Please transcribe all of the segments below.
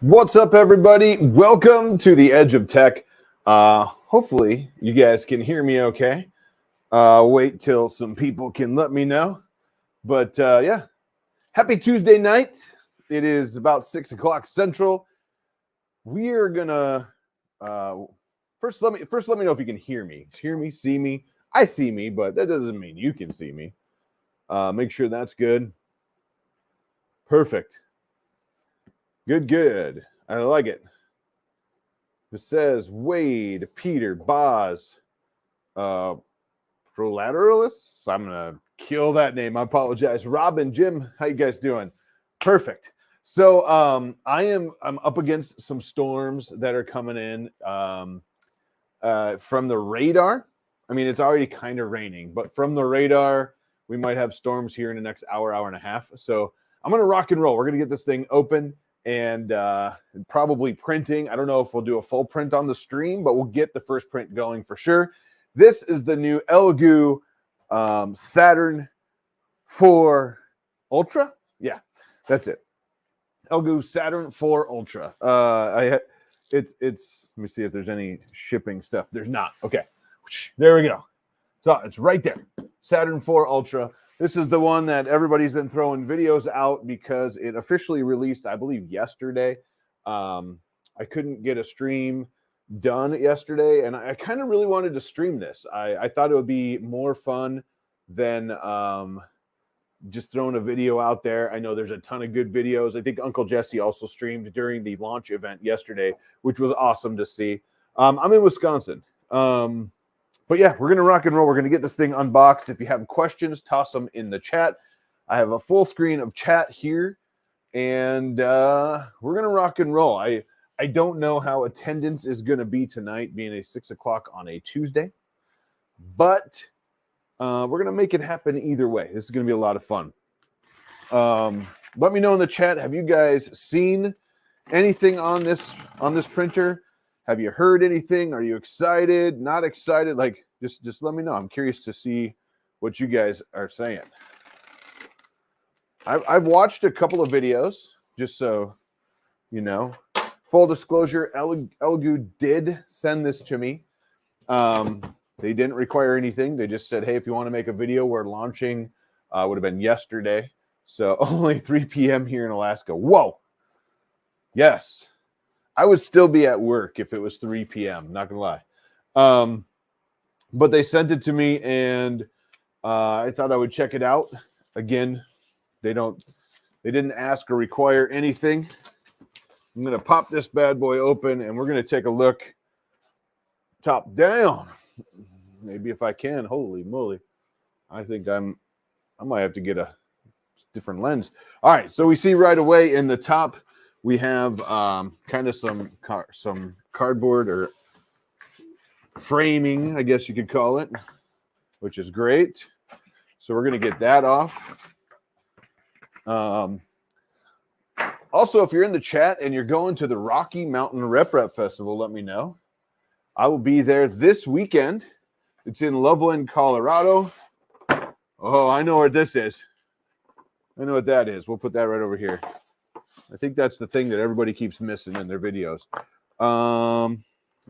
What's up, everybody? Welcome to the Edge of Tech. Hopefully, you guys can hear me okay. Wait till some people can let me know. But yeah, happy Tuesday night. It is about 6 o'clock Central. We are gonna first let me know if you can hear me. Hear me, see me. I see me, but that doesn't mean you can see me. Make sure that's good. Perfect. Good. I like it. It says Wade, Peter, Boz, Prolateralists. I'm gonna kill that name. I apologize. Robin, Jim, how you guys doing? Perfect. So I'm up against some storms that are coming in from the radar. I mean, it's already kind of raining, but from the radar, we might have storms here in the next hour and a half. So I'm gonna rock and roll. We're gonna get this thing open and probably printing. I don't know if we'll do a full print on the stream, but we'll get the first print going for sure. This is the new Elegoo Saturn 4 Ultra. Yeah, that's it. Elegoo Saturn 4 Ultra. It's let me see if there's any shipping stuff. There's not. Okay, there we go. So it's right there. Saturn 4 Ultra. This is the one that everybody's been throwing videos out because it officially released, I believe, yesterday. I couldn't get a stream done yesterday, and I kind of really wanted to stream this. I thought it would be more fun than just throwing a video out there. I know there's a ton of good videos. I think Uncle Jesse also streamed during the launch event yesterday, which was awesome to see. I'm in Wisconsin. But yeah, we're going to rock and roll. We're going to get this thing unboxed. If you have questions, toss them in the chat. I have a full screen of chat here, and we're going to rock and roll. I don't know how attendance is going to be tonight, being a 6 o'clock on a Tuesday, but we're going to make it happen either way. This is going to be a lot of fun. Let me know in the chat. Have you guys seen anything on this printer? Have you heard anything? Are you excited? Not excited? Like, just let me know. I'm curious to see what you guys are saying. I've watched a couple of videos, just so you know. Full disclosure, Elegoo did send this to me. They didn't require anything. They just said, hey, if you want to make a video, we're launching. Would have been yesterday. So only 3 p.m. here in Alaska. Whoa. Yes. I would still be at work if it was 3 p.m. Not gonna lie. But they sent it to me, and I thought I would check it out. Again, they didn't ask or require anything. I'm gonna pop this bad boy open, and we're gonna take a look top down. Maybe if I can. Holy moly! I think I might have to get a different lens. All right, so we see right away in the top. We have kind of some cardboard or framing, I guess you could call it, which is great. So we're going to get that off. Also, if you're in the chat and you're going to the Rocky Mountain Rep Festival, let me know. I will be there this weekend. It's in Loveland, Colorado. Oh, I know where this is. I know what that is. We'll put that right over here. I think that's the thing that everybody keeps missing in their videos.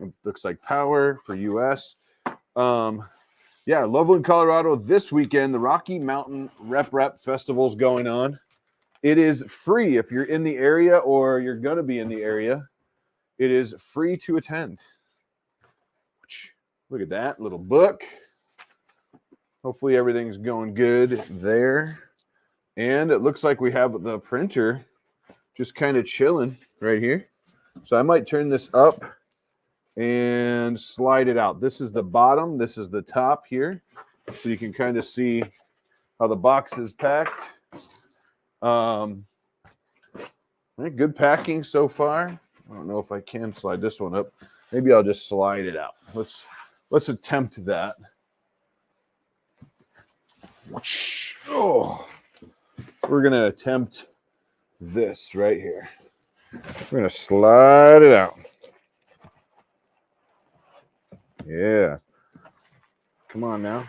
It looks like power for US. Yeah, Loveland, Colorado this weekend. The Rocky Mountain Rep Festival is going on. It is free if you're in the area or you're going to be in the area. It is free to attend. Look at that little book. Hopefully everything's going good there. And it looks like we have the printer just kind of chilling right here. So I might turn this up and slide it out. This is the bottom. This is the top here. So you can kind of see how the box is packed. Good packing so far. I don't know if I can slide this one up. Maybe I'll just slide it out. Let's attempt that. Oh, we're going to attempt this right here. We're going to slide it out. Yeah. Come on now.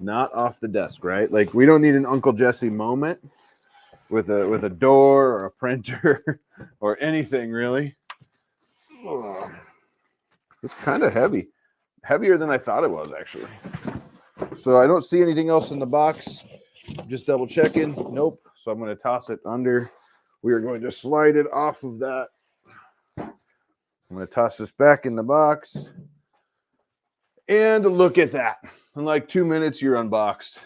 Not off the desk, right? Like, we don't need an Uncle Jesse moment. with a door or a printer or anything really. Ugh. It's kind of heavy, heavier than I thought it was actually. So I don't see anything else in the box. Just double checking. Nope. So I'm going to toss it under. We are going to slide it off of that. I'm going to toss this back in the box. And look at that. In like 2 minutes, you're unboxed.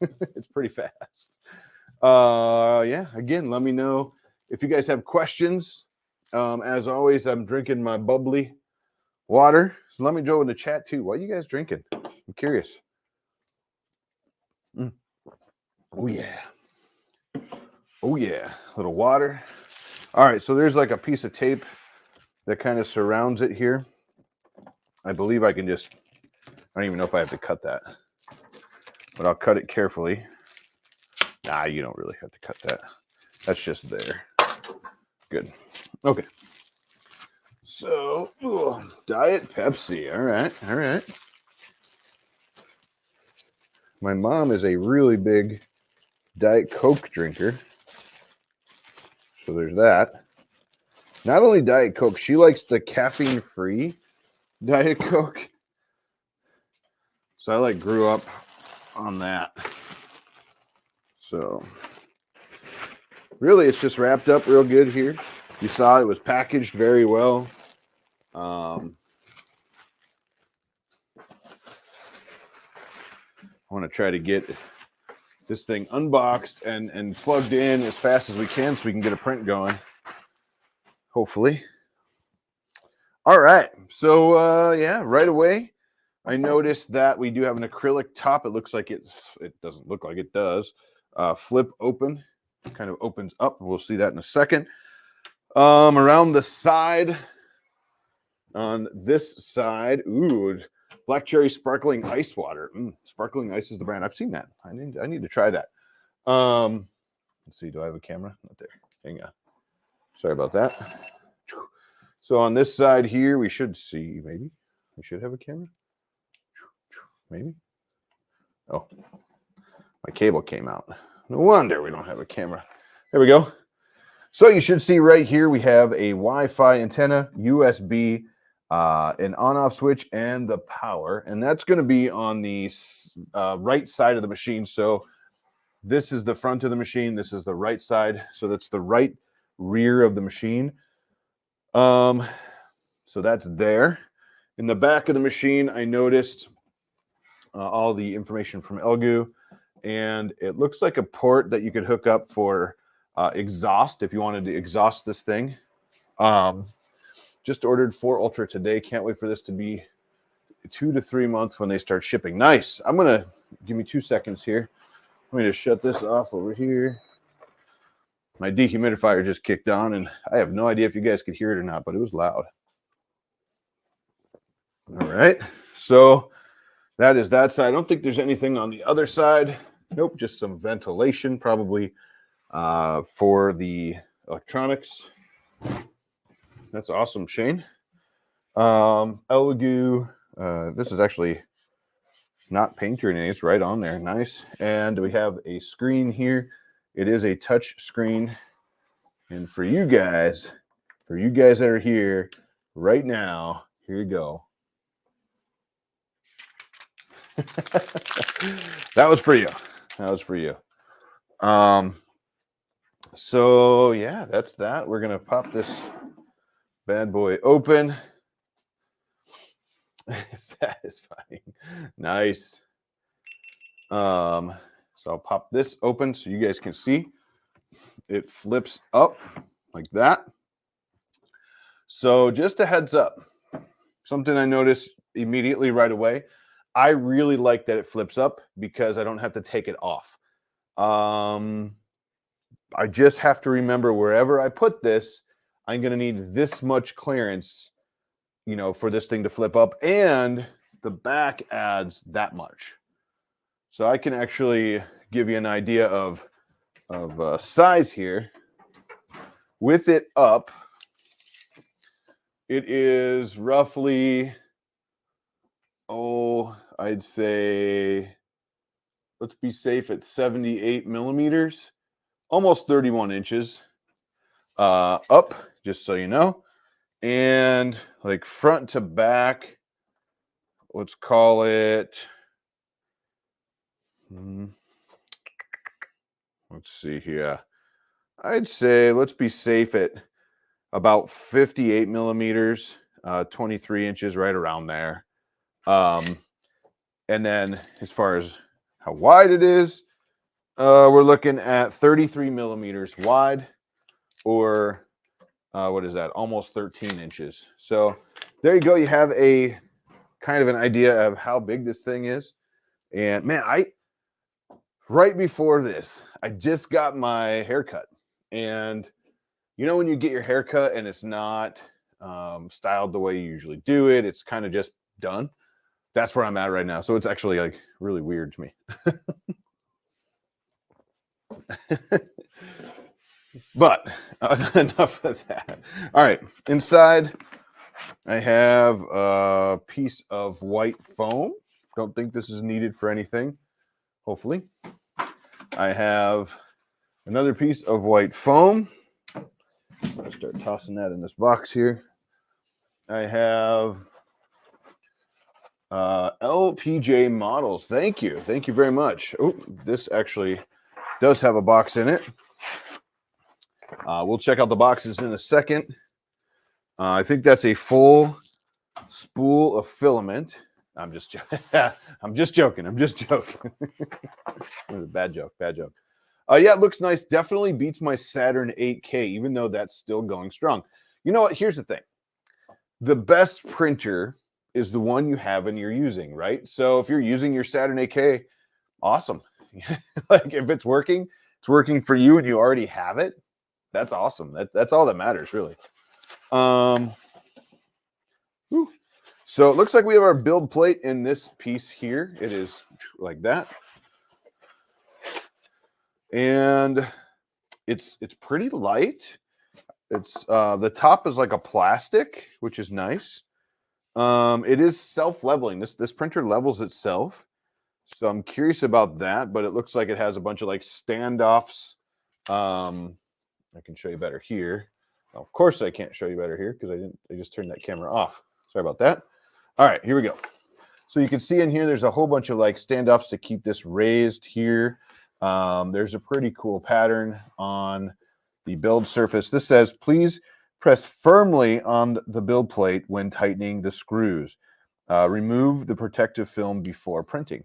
It's pretty fast. Yeah, again, let me know if you guys have questions. As always, I'm drinking my bubbly water. So let me know in the chat too. What are you guys drinking? I'm curious. Oh, yeah. Oh, yeah. A little water. All right, so there's like a piece of tape that kind of surrounds it here. I believe I can just, I don't even know if I have to cut that, but I'll cut it carefully. Nah, you don't really have to cut that. That's just there. Good. Okay. So, Diet Pepsi. All right. All right. My mom is a really big Diet Coke drinker. So there's that. Not only Diet Coke, she likes the caffeine-free Diet Coke. So I like grew up on that. So really it's just wrapped up real good here. You saw it was packaged very well. I want to try to get this thing unboxed and plugged in as fast as we can so we can get a print going. Hopefully. All right. So yeah, right away I noticed that we do have an acrylic top. It looks like it doesn't look like it does. Flip open, kind of opens up. We'll see that in a second. Around the side, on this side, ooh, Black Cherry Sparkling Ice Water. Sparkling Ice is the brand. I've seen that. I need to try that. Let's see. Do I have a camera? Not there. Hang on. Sorry about that. So on this side here, we should see, maybe. We should have a camera. Maybe. Oh, my cable came out. No wonder we don't have a camera. There we go. So you should see right here, we have a Wi-Fi antenna, USB, an on-off switch, and the power. And that's going to be on the right side of the machine. So this is the front of the machine. This is the right side. So that's the right rear of the machine. So that's there. In the back of the machine, I noticed all the information from Elegoo. And it looks like a port that you could hook up for exhaust if you wanted to exhaust this thing. Just ordered 4 Ultra today. Can't wait for this to be 2 to 3 months when they start shipping. Nice. I'm going to give me 2 seconds here. Let me just shut this off over here. My dehumidifier just kicked on, and I have no idea if you guys could hear it or not, but it was loud. All right. So that is that side. I don't think there's anything on the other side. Nope, just some ventilation, probably for the electronics. That's awesome, Shane. Elegoo. This is actually not painted or anything. It's right on there. Nice. And we have a screen here. It is a touch screen. And for you guys that are here right now, here you go. That was for you. That was for you. So yeah, that's that. We're gonna pop this bad boy open. Satisfying. Nice. So I'll pop this open so you guys can see. It flips up like that. So just a heads up, something I noticed immediately right away. I really like that it flips up because I don't have to take it off. I just have to remember wherever I put this, I'm going to need this much clearance, you know, for this thing to flip up, and the back adds that much. So I can actually give you an idea of size here. With it up, it is roughly, I'd say, let's be safe at 78 millimeters. almost 31 inches up, just so you know. And like front to back, let's call it, let's see here. I'd say let's be safe at about 58 millimeters, 23 inches, right around there. And then as far as how wide it is, we're looking at 33 millimeters wide, or what is that? Almost 13 inches. So there you go. You have a kind of an idea of how big this thing is. And man, right before this, I just got my haircut. And you know, when you get your haircut and it's not styled the way you usually do it, it's kind of just done. That's where I'm at right now. So it's actually like really weird to me. But enough of that. All right. Inside, I have a piece of white foam. Don't think this is needed for anything, hopefully. I have another piece of white foam. I'll start tossing that in this box here. I have LPJ models. Thank you. Thank you very much. Oh, this actually does have a box in it. We'll check out the boxes in a second. I think that's a full spool of filament. I'm just joking. I'm just joking. I'm just joking. Bad joke. Bad joke. Yeah, it looks nice. Definitely beats my Saturn 8K, even though that's still going strong. You know what? Here's the thing. The best printer is the one you have and you're using, right? So if you're using your Saturn 8K, awesome. Like if it's working for you and you already have it, that's awesome. That's all that matters, really. So it looks like we have our build plate in this piece here. It is like that. And it's pretty light. It's the top is like a plastic, which is nice. It is self-leveling. This printer levels itself. So I'm curious about that, but it looks like it has a bunch of like standoffs. I can show you better here. Well, of course I can't show you better here because I just turned that camera off. Sorry about that. All right, here we go. So you can see in here, there's a whole bunch of like standoffs to keep this raised here. There's a pretty cool pattern on the build surface. This says, please press firmly on the build plate when tightening the screws. Remove the protective film before printing.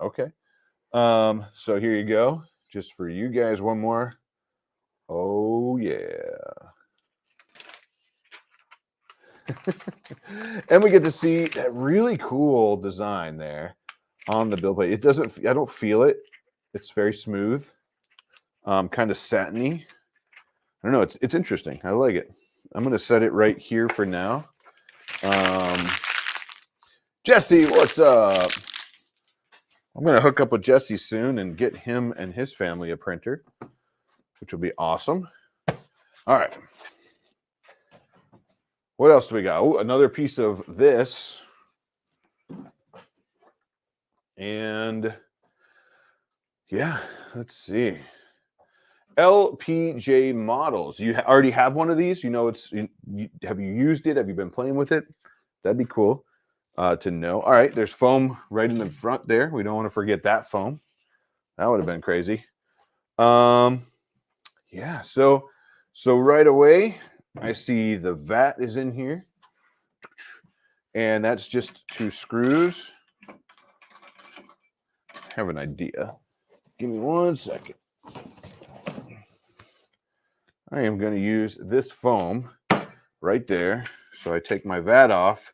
Okay. So here you go. Just for you guys, one more. Oh, yeah. And we get to see that really cool design there on the build plate. It doesn't, I don't feel it. It's very smooth, kind of satiny. I don't know. It's interesting. I like it. I'm going to set it right here for now. Jesse, what's up? I'm going to hook up with Jesse soon and get him and his family a printer, which will be awesome. All right. What else do we got? Oh, another piece of this. And yeah, let's see. LPJ models. You already have one of these? You know, have you used it? Have you been playing with it? That'd be cool to know. All right, there's foam right in the front there. We don't want to forget that foam. That would have been crazy. Yeah, so right away, I see the vat is in here. And that's just 2 screws. I have an idea. Give me 1 second. I am going to use this foam right there. So I take my vat off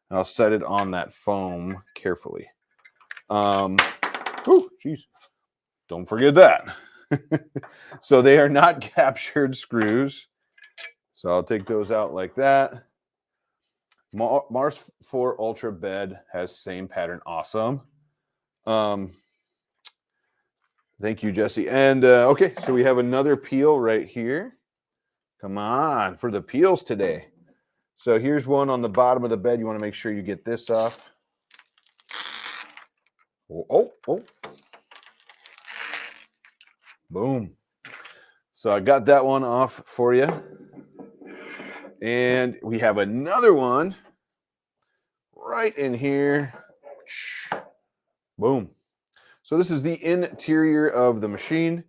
and I'll set it on that foam carefully. Oh, geez. Don't forget that. So they are not captured screws. So I'll take those out like that. Mars 4 Ultra bed has same pattern. Awesome. Thank you, Jesse. And okay, so we have another peel right here. Come on, for the peels today. So here's one on the bottom of the bed. You want to make sure you get this off. Oh. Boom. So I got that one off for you. And we have another one right in here. Boom. So this is the interior of the machine.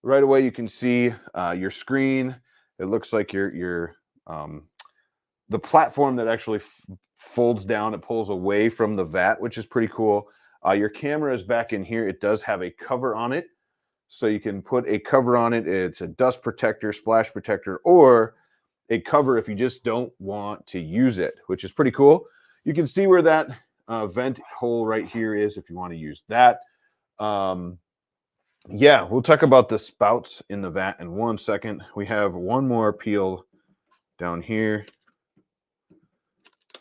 Right away, you can see your screen. It looks like the platform that actually folds down. It pulls away from the vat, which is pretty cool. Your camera is back in here. It does have a cover on it. So you can put a cover on it. It's a dust protector, splash protector, or a cover if you just don't want to use it, which is pretty cool. You can see where that vent hole right here is if you want to use that. Yeah, we'll talk about the spouts in the vat in 1 second. We have one more peel down here.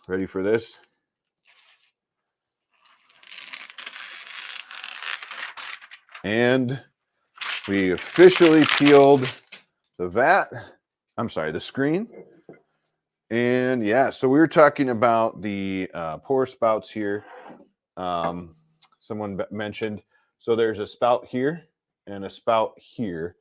Ready for this? And we officially peeled the vat. I'm sorry, the screen. And yeah, so we were talking about the pour spouts here. Someone mentioned, so there's a spout here and a spout here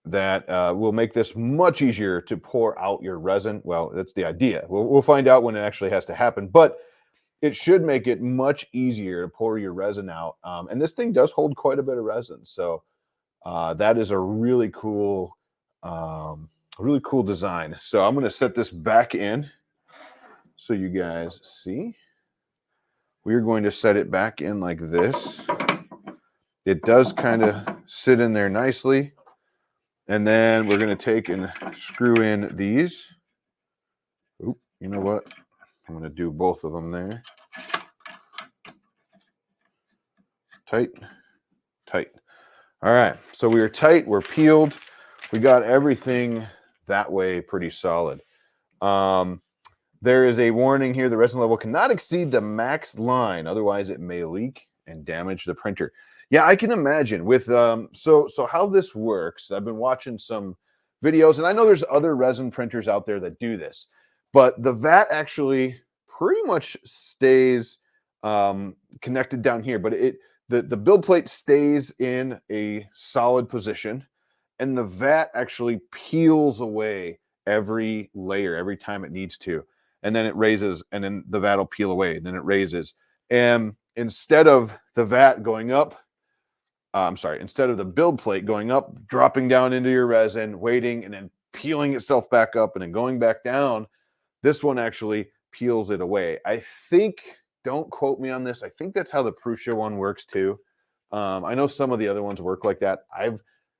that will make this much easier to pour out your resin. Well, that's the idea. We'll find out when it actually has to happen, but it should make it much easier to pour your resin out. And this thing does hold quite a bit of resin. So that is a really cool design. So I'm going to set this back in so you guys see. We're going to set it back in like this. It does kind of sit in there nicely. And then we're going to take and screw in these. Oop, you know what? I'm going to do both of them there. Tight, tight. All right, so we are tight, we're peeled. We got everything that way pretty solid. There is a warning here. The resin level cannot exceed the max line. Otherwise, it may leak and damage the printer. Yeah, I can imagine with, so how this works. I've been watching some videos, and I know there's other resin printers out there that do this, but the vat actually pretty much stays connected down here, but the build plate stays in a solid position, and the vat actually peels away every layer every time it needs to. And then it raises, and then the vat will peel away, and then it raises. And instead of the vat going up, instead of the build plate going up, dropping down into your resin, waiting, and then peeling itself back up, and then going back down, this one actually peels it away. I think, don't quote me on this, I think that's how the Prusa one works too. I know some of the other ones work like that. I've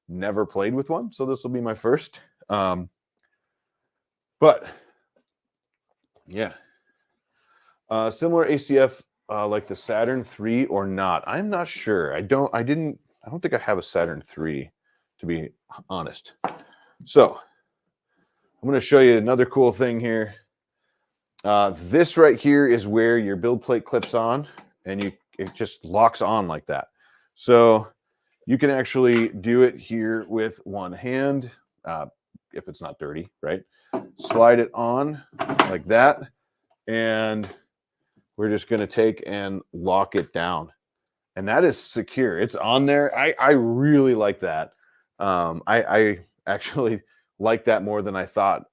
never played with one, so this will be my first. But yeah, similar ACF like the Saturn 3 or not. I'm not sure. I don't think I have a Saturn 3, to be honest. So I'm going to show you another cool thing here. This right here is where your build plate clips on, and it just locks on like that. So you can actually do it here with one hand, if it's not dirty, right? Slide it on like that, and we're just going to take and lock it down. And that is secure. It's on there. I really like that. I actually like that more than I thought,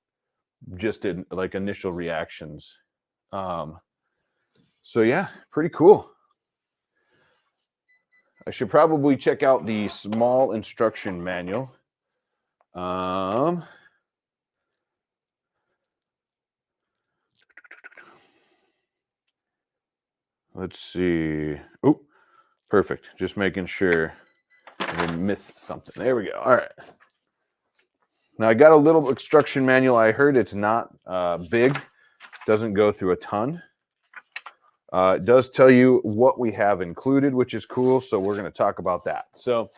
just in like initial reactions. So yeah, pretty cool. I should probably check out the small instruction manual. Let's see. Oh, perfect. Just making sure I didn't miss something. There we go. All right. Now I got a little instruction manual. I heard it's not big. Doesn't go through a ton. It does tell you what we have included, which is cool. So we're going to talk about that. So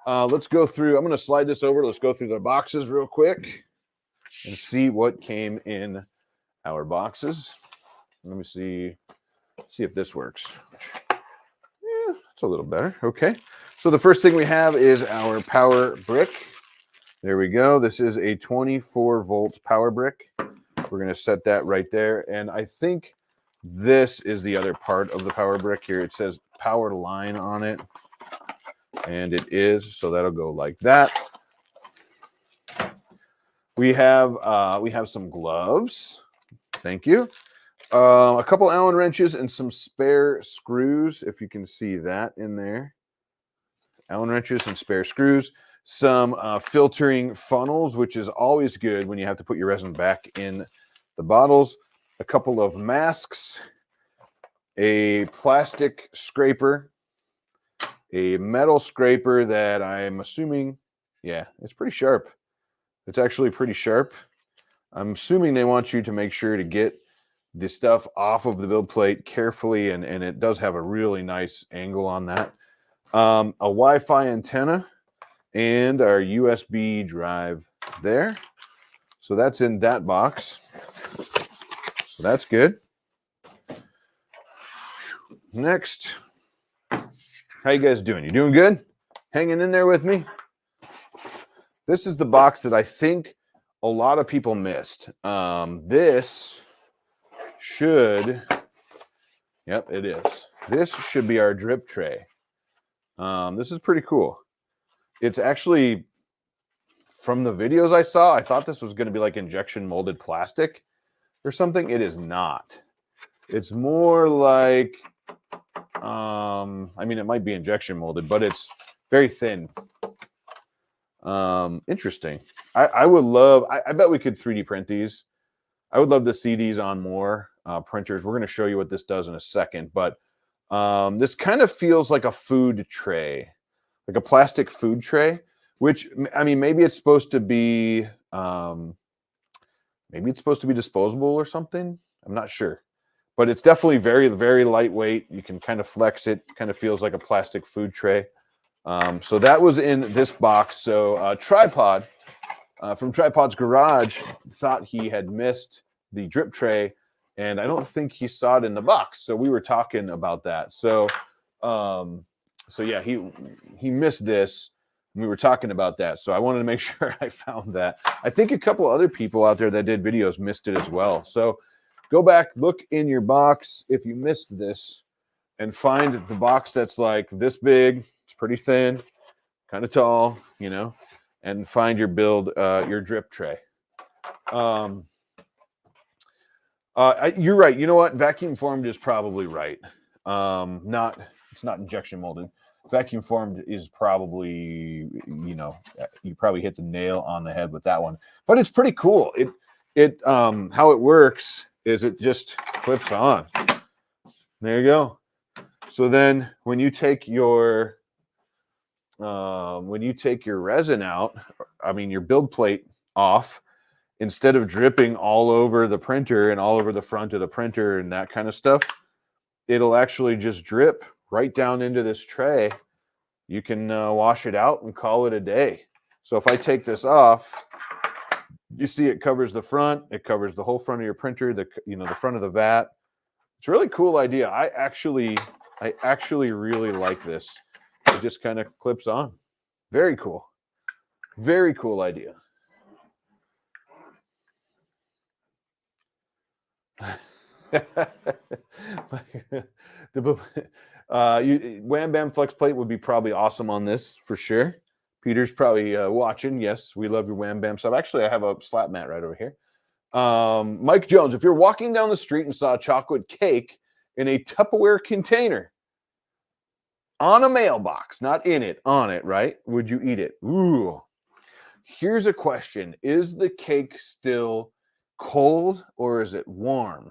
let's go through. I'm going to slide this over. Let's go through the boxes real quick and see what came in our boxes. Let me see if this works. Yeah, it's a little better. Okay. So the first thing we have is our power brick. There we go. This is a 24-volt power brick. We're going to set that right there. And I think this is the other part of the power brick here. It says power line on it, and it is. So that'll go like that. We have some gloves. Thank you. A couple Allen wrenches and some spare screws, if you can see that in there. Allen wrenches and spare screws. Some filtering funnels, which is always good when you have to put your resin back in the bottles. A couple of masks. A plastic scraper. A metal scraper that I'm assuming, yeah, it's pretty sharp. It's actually pretty sharp. I'm assuming they want you to make sure to get the stuff off of the build plate carefully, and it does have a really nice angle on that. A Wi-Fi antenna and our USB drive there. So that's in that box. So that's good. Next, how you guys doing? You doing good? Hanging in there with me? This is the box that I think a lot of people missed. This should, yep, it is. This should be our drip tray. This is pretty cool. It's actually, from the videos I saw, I thought this was going to be like injection molded plastic or something. It is not. It's more like, I mean, it might be injection molded, but it's very thin. Interesting. I would love, I bet we could 3D print these. I would love to see these on more printers. We're going to show you what this does in a second, but this kind of feels like a food tray, like a plastic food tray, which, I mean, maybe it's supposed to be, disposable or something. I'm not sure, but it's definitely very, very lightweight. You can kind of flex it, kind of feels like a plastic food tray. So that was in this box. So Tripod from Tripod's Garage thought he had missed the drip tray, and I don't think he saw it in the box. So we were talking about that. So yeah, he missed this. We were talking about that. So I wanted to make sure I found that. I think a couple other people out there that did videos missed it as well. So go back, look in your box if you missed this, and find the box that's like this big. It's pretty thin, kind of tall, you know, and find your your drip tray. You're right. You know what? Vacuum formed is probably right. It's not injection molded. Vacuum formed is probably, you know, you probably hit the nail on the head with that one. But it's pretty cool. How it works is it just clips on. There you go. So then when you take your resin out, I mean your build plate off, instead of dripping all over the printer and all over the front of the printer and that kind of stuff, it'll actually just drip right down into this tray. You can wash it out and call it a day. So if I take this off, you see it covers the front, it covers the whole front of your printer, the front of the vat. It's a really cool idea. I actually really like this. It just kind of clips on. Very cool. Very cool idea. Wham Bam Flex Plate would be probably awesome on this for sure. Peter's probably watching. Yes, we love your Wham Bam stuff. Actually, I have a slap mat right over here. Mike Jones, if you're walking down the street and saw a chocolate cake in a Tupperware container on a mailbox, not in it, on it, right? Would you eat it? Ooh. Here's a question. Is the cake still cold or is it warm?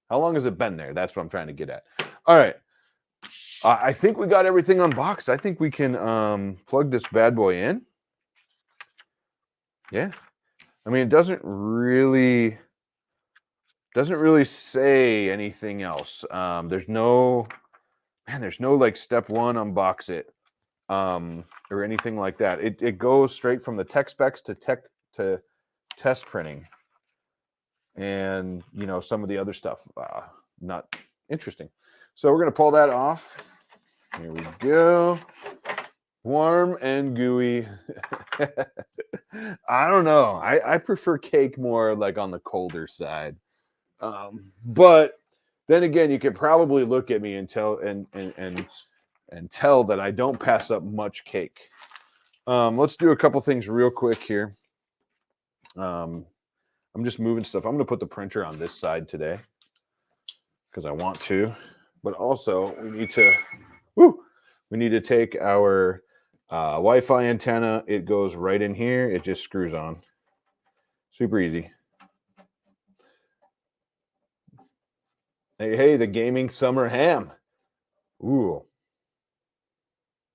How long has it been there? That's what I'm trying to get at. All right. I think we got everything unboxed. I think we can plug this bad boy in. Yeah. I mean, it doesn't really say anything else. There's no like step one, unbox it, or anything like that. It goes straight from the tech specs to test printing, and some of the other stuff not interesting. So we're gonna pull that off. Here we go. Warm and gooey. I don't know. I prefer cake more like on the colder side. But then again, you could probably look at me and tell that I don't pass up much cake. Let's do a couple things real quick here. I'm just moving stuff. I'm going to put the printer on this side today because I want to, but also we need to take our Wi-Fi antenna. It goes right in here. It just screws on. Super easy. Hey, the gaming summer ham. Ooh.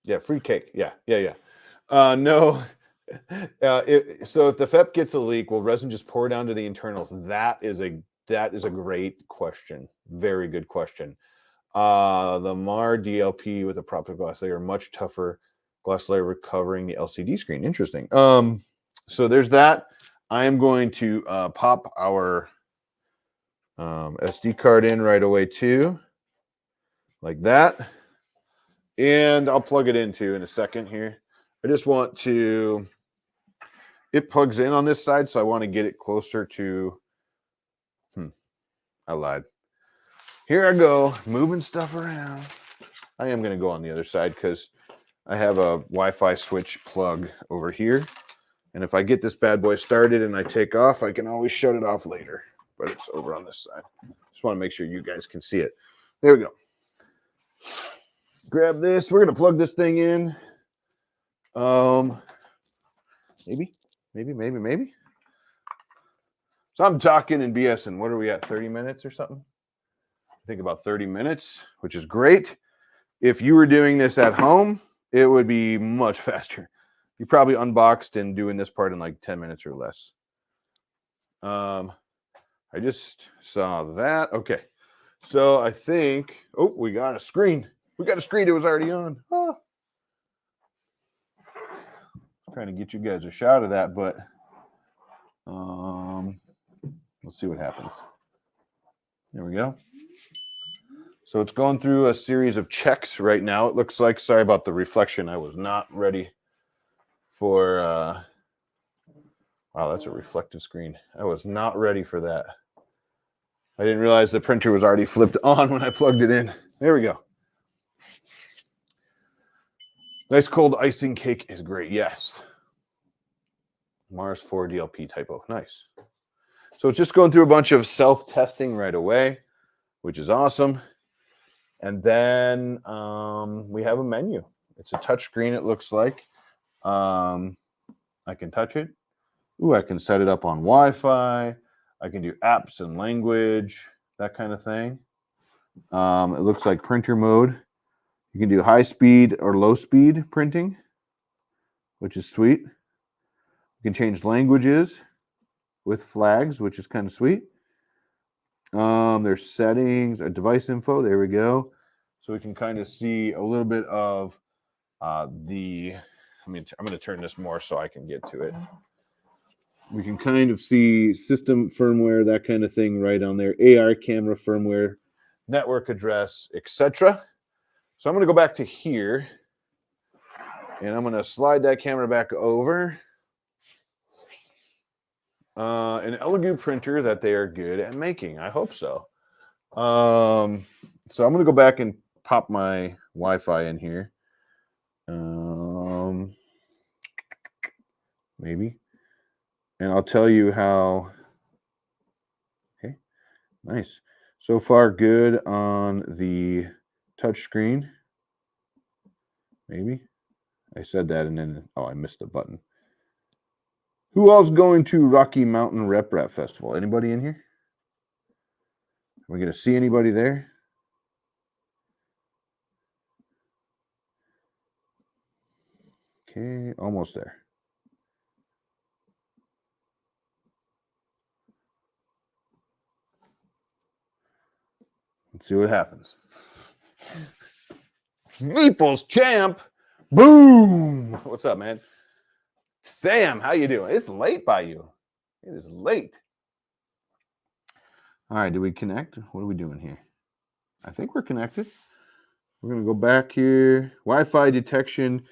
Yeah, free cake. Yeah. No. So if the FEP gets a leak, will resin just pour down to the internals? That is a great question. Very good question. The MAR DLP with a proper glass layer, much tougher glass layer covering the LCD screen. Interesting. So there's that. I am going to pop our SD card in right away too, like that. And I'll plug it into in a second here. I just want to, it plugs in on this side, so I want to get it closer to, I lied. Here I go, moving stuff around. I am going to go on the other side because I have a Wi-Fi switch plug over here. And if I get this bad boy started and I take off, I can always shut it off later. But it's over on this side. Just want to make sure you guys can see it. There we go. Grab this. We're going to plug this thing in. Maybe. So I'm talking and BSing. What are we at? 30 minutes or something? I think about 30 minutes, which is great. If you were doing this at home, it would be much faster. You probably unboxed and doing this part in like 10 minutes or less. I just saw that. Okay. So I think, oh, we got a screen. We got a screen. It was already on. Oh. Trying to get you guys a shot of that, but let's see what happens. There we go. So it's going through a series of checks right now. It looks like, sorry about the reflection. I was not ready for, wow, that's a reflective screen. I was not ready for that. I didn't realize the printer was already flipped on when I plugged it in. There we go. Nice cold icing cake is great. Yes. Mars 4 DLP typo. Nice. So it's just going through a bunch of self-testing right away, which is awesome. And then we have a menu. It's a touch screen, it looks like. I can touch it. Ooh, I can set it up on Wi-Fi. I can do apps and language, that kind of thing. It looks like printer mode. You can do high speed or low speed printing, which is sweet. You can change languages with flags, which is kind of sweet. There's settings, device info. There we go. So we can kind of see a little bit of I'm going to turn this more so I can get to it. We can kind of see system firmware, that kind of thing right on there. AR camera firmware, network address, etc. So I'm going to go back to here, and I'm going to slide that camera back over. An Elegoo printer that they are good at making. I hope so. So I'm going to go back and pop my Wi-Fi in here. Maybe. And I'll tell you how. Okay, nice. So far, good on the touch screen. Maybe. I said that and then, oh, I missed the button. Who else going to Rocky Mountain Rep Rap Festival? Anybody in here? Are we going to see anybody there? Okay, almost there. Let's see what happens. Meeples champ. Boom. What's up, man? Sam, how you doing? It's late by you. It is late. All right, do we connect? What are we doing here? I think we're connected. We're going to go back here. Wi-Fi detection.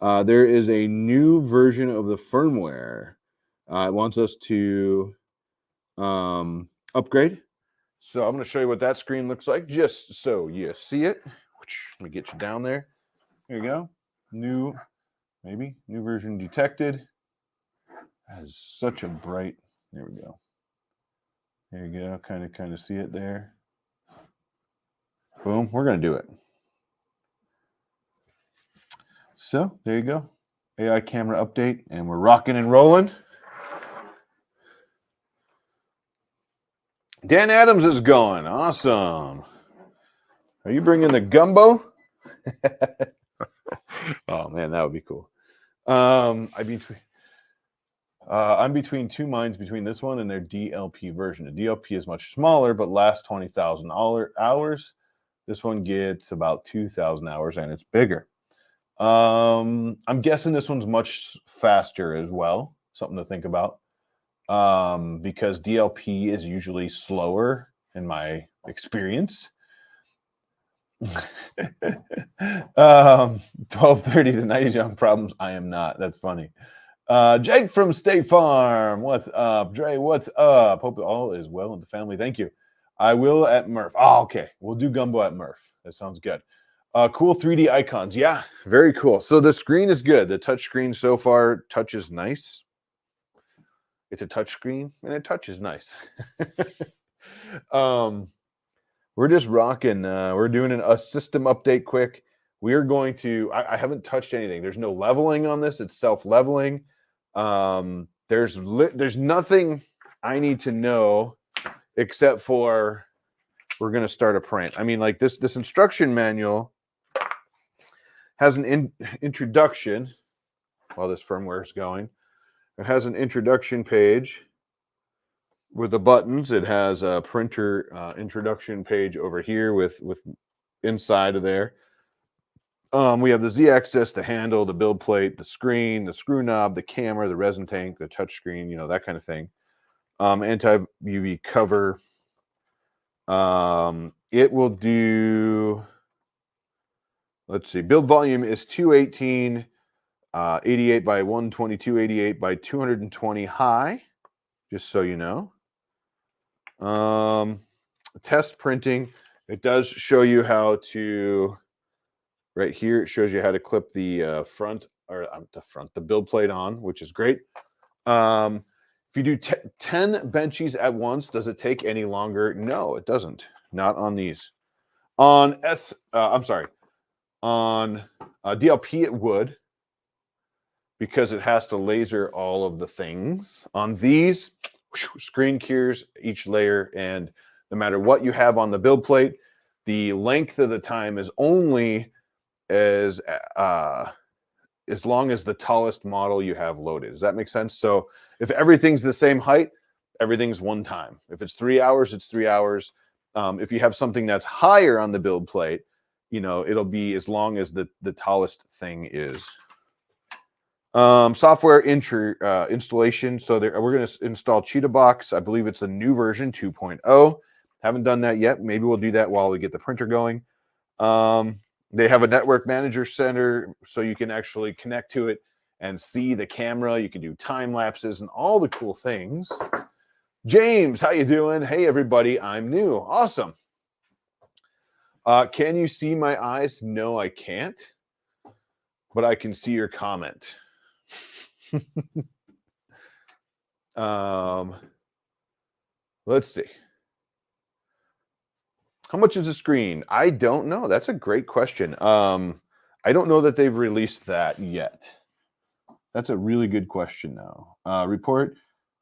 There is a new version of the firmware. It wants us to upgrade. So I'm going to show you what that screen looks like just so you see it. Let me get you down there. There you go. New version detected. Has such a bright, there we go. There you go, kind of see it there. Boom, we're going to do it. So there you go. AI camera update, and we're rocking and rolling. Dan Adams is going. Awesome. Are you bringing the gumbo? Oh man, that would be cool. I'm between two minds between this one and their DLP version. The DLP is much smaller, but lasts 20,000 hours. This one gets about 2,000 hours, and it's bigger. I'm guessing this one's much faster as well. Something to think about. Because DLP is usually slower in my experience. 12:30 to 90 John problems. I am not. That's funny. Jake from State Farm. What's up? Dre, what's up? Hope all is well in the family. Thank you. I will at Murph. Oh, okay. We'll do gumbo at Murph. That sounds good. Cool 3D icons. Yeah, very cool. So the screen is good. The touch screen so far touches nice. It's a touch screen and it touches nice. We're just rocking. We're doing a system update quick. We are going to, I haven't touched anything. There's no leveling on this. It's self-leveling. There's nothing I need to know except for we're going to start a print. I mean, like this instruction manual has an introduction while this firmware is going. It has an introduction page with the buttons. It has a printer introduction page over here with inside of there. We have the Z-axis, the handle, the build plate, the screen, the screw knob, the camera, the resin tank, the touch screen, that kind of thing. Anti-UV cover. It will do, let's see, build volume is 218, 88 by 122, 88 by 220 high, just so you know. Test printing, it does show you how to, right here, it shows you how to clip the the build plate on, which is great. If you do 10 benchies at once, does it take any longer? No, it doesn't. Not on these. On DLP it would, because it has to laser all of the things. On these, screen cures each layer, and no matter what you have on the build plate, the length of the time is only as long as the tallest model you have loaded. Does that make sense? So if everything's the same height, everything's one time. If it's 3 hours, it's 3 hours. If you have something that's higher on the build plate, it'll be as long as the tallest thing is. Software installation. So we're going to install Cheetah Box. I believe it's a new version 2.0. Haven't done that yet. Maybe we'll do that while we get the printer going. They have a network manager center, so you can actually connect to it and see the camera. You can do time lapses and all the cool things. James, how you doing? Hey, everybody, I'm new. Awesome. Can you see my eyes? No, I can't, but I can see your comment. Let's see. How much is the screen? I don't know. That's a great question. I don't know that they've released that yet. That's a really good question now. Report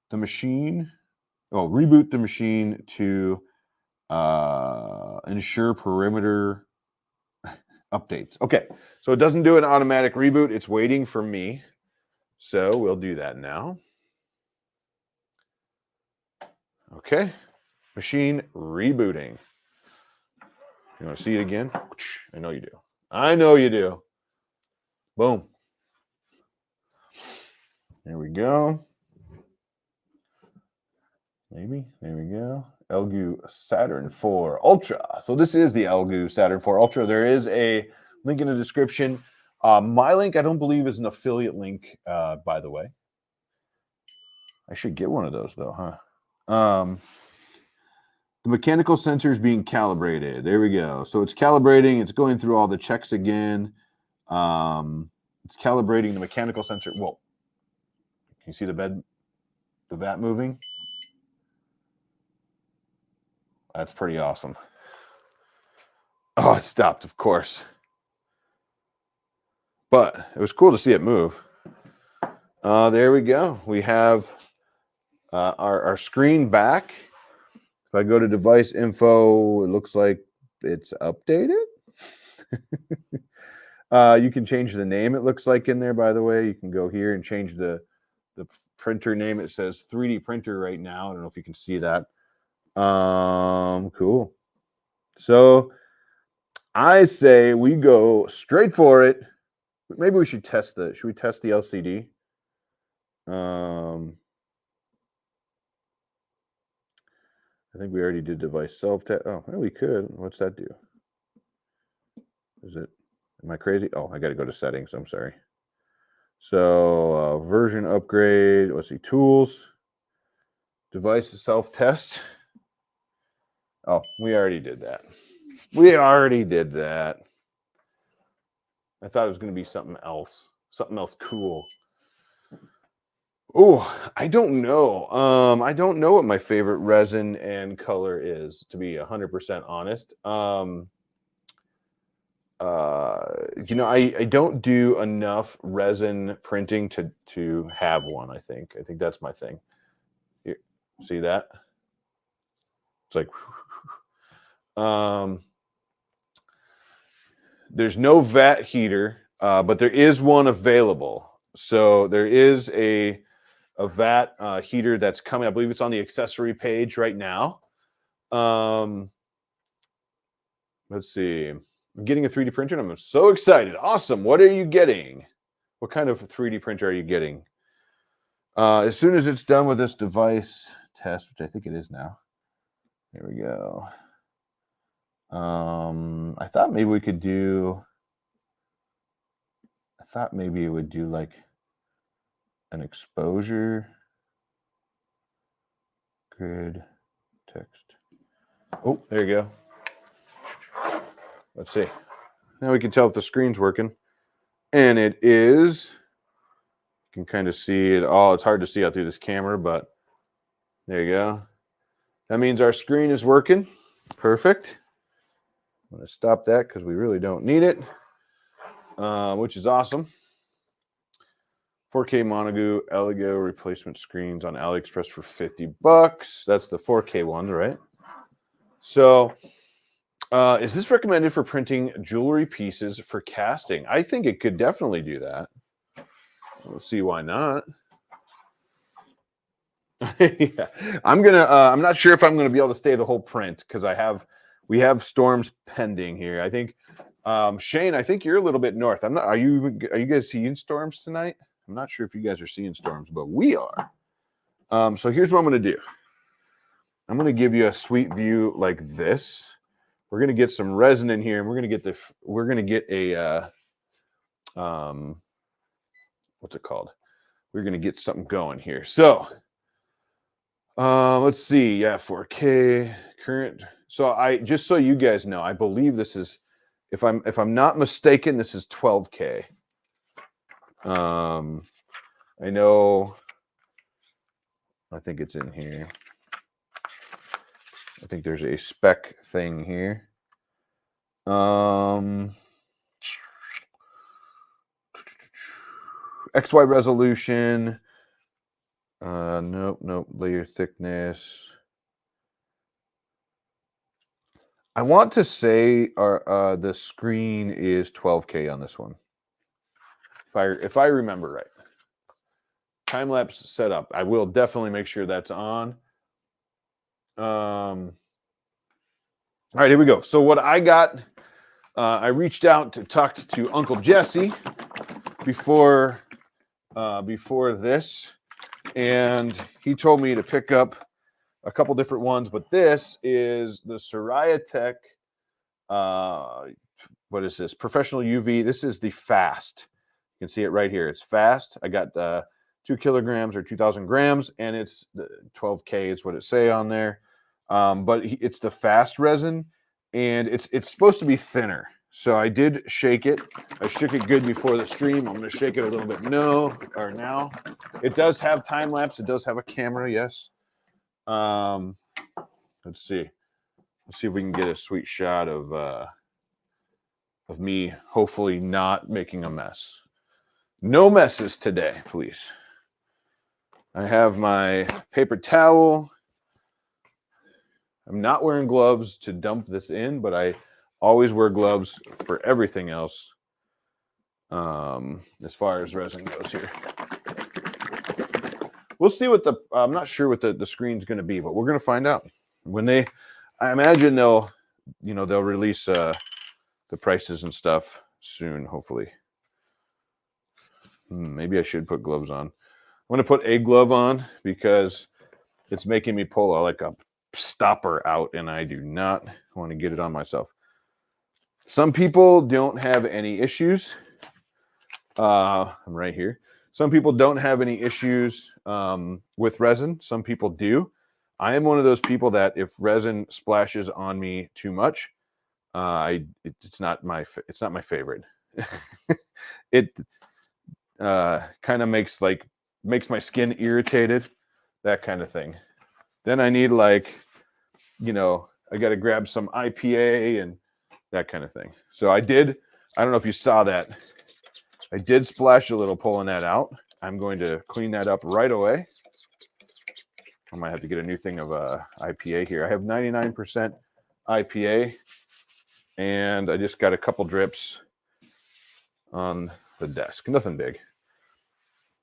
the machine. Oh, reboot the machine to ensure perimeter updates. Okay, so it doesn't do an automatic reboot. It's waiting for me. So we'll do that now. Okay, machine rebooting. You want to see it again? I know you do. I know you do. Boom. There we go. Maybe. There we go. Elegoo Saturn 4 Ultra. So this is the Elegoo Saturn 4 Ultra. There is a link in the description. My link, I don't believe, is an affiliate link, by the way. I should get one of those, though, huh? The mechanical sensor is being calibrated. There we go. So it's calibrating. It's going through all the checks again. It's calibrating the mechanical sensor. Whoa. Can you see the bed? the vat moving. That's pretty awesome. Oh, it stopped, of course. But it was cool to see it move. There we go. We have our screen back. If I go to device info, it looks like it's updated. You can change the name, it looks like, in there, by the way. You can go here and change the printer name. It says 3D printer right now. I don't know if you can see that. Cool. So I say we go straight for it. Maybe we should test should we test the LCD? I think we already did device self-test. Oh, well, we could. What's that do? Am I crazy? Oh, I got to go to settings. I'm sorry. So version upgrade. Let's see, tools, device self-test. Oh, we already did that. We already did that. I thought it was going to be something else cool. Oh, I don't know. I don't know what my favorite resin and color is, to be 100% honest. I don't do enough resin printing to have one. I think that's my thing. Here, see that? It's like, there's no vat heater, but there is one available. So there is a vat heater that's coming. I believe it's on the accessory page right now. Let's see. I'm getting a 3D printer and I'm so excited. Awesome. What are you getting? What kind of 3D printer are you getting? As soon as it's done with this device test, which I think it is now. Here we go. I thought maybe we could do. I thought maybe it would do like an exposure grid text. Oh, there you go. Let's see. Now we can tell if the screen's working. And it is. You can kind of see it. Oh, it's hard to see out through this camera, but there you go. That means our screen is working. Perfect. I'm going to stop that because we really don't need it, which is awesome. 4K Monogu Elegoo replacement screens on AliExpress for $50. That's the 4K ones, right? So is this recommended for printing jewelry pieces for casting? I think it could definitely do that. We'll see why not. Yeah. I'm not sure if I'm gonna be able to stay the whole print because we have storms pending here. I think Shane, I think you're a little bit north. Are you guys seeing storms tonight? I'm not sure if you guys are seeing storms, but we are. So here's what I'm gonna do. I'm gonna give you a sweet view like this. We're gonna get some resin in here, and we're gonna get a what's it called? We're gonna get something going here. So let's see. Yeah, 4K current. So just so you guys know, I believe this is, if I'm not mistaken, this is 12K. I know. I think it's in here. I think there's a spec thing here. XY resolution. Nope. Layer thickness. I want to say the screen is 12K on this one. If I remember right. Time lapse setup. I will definitely make sure that's on. All right, here we go. So what I got, I reached out to talk to Uncle Jesse before this, and he told me to pick up a couple different ones, but this is the Soraya Tech. What is this? Professional UV. This is the fast. You can see it right here. It's fast. I got 2 kilograms or 2,000 grams, and it's 12K is what it say on there. But it's the fast resin, and it's supposed to be thinner. So I did shake it. I shook it good before the stream. I'm going to shake it a little bit now. It does have time lapse. It does have a camera, yes. Let's see. Let's see if we can get a sweet shot of me hopefully not making a mess. No messes today, please. I have my paper towel. I'm not wearing gloves to dump this in, but I always wear gloves for everything else as far as resin goes here. We'll see what I'm not sure what the screen's going to be, but we're going to find out. I imagine they'll release the prices and stuff soon, hopefully. Maybe I should put gloves on. I'm going to put a glove on because it's making me pull like a stopper out, and I do not want to get it on myself. Some people don't have any issues. I'm right here. Some people don't have any issues with resin. Some people do. I am one of those people that if resin splashes on me too much, it's not my favorite. It kind of makes my skin irritated, that kind of thing. Then I need I got to grab some IPA and that kind of thing. So I don't know if you saw that. I did splash a little pulling that out. I'm going to clean that up right away. I might have to get a new thing of IPA here. I have 99% IPA, and I just got a couple drips on the desk. Nothing big.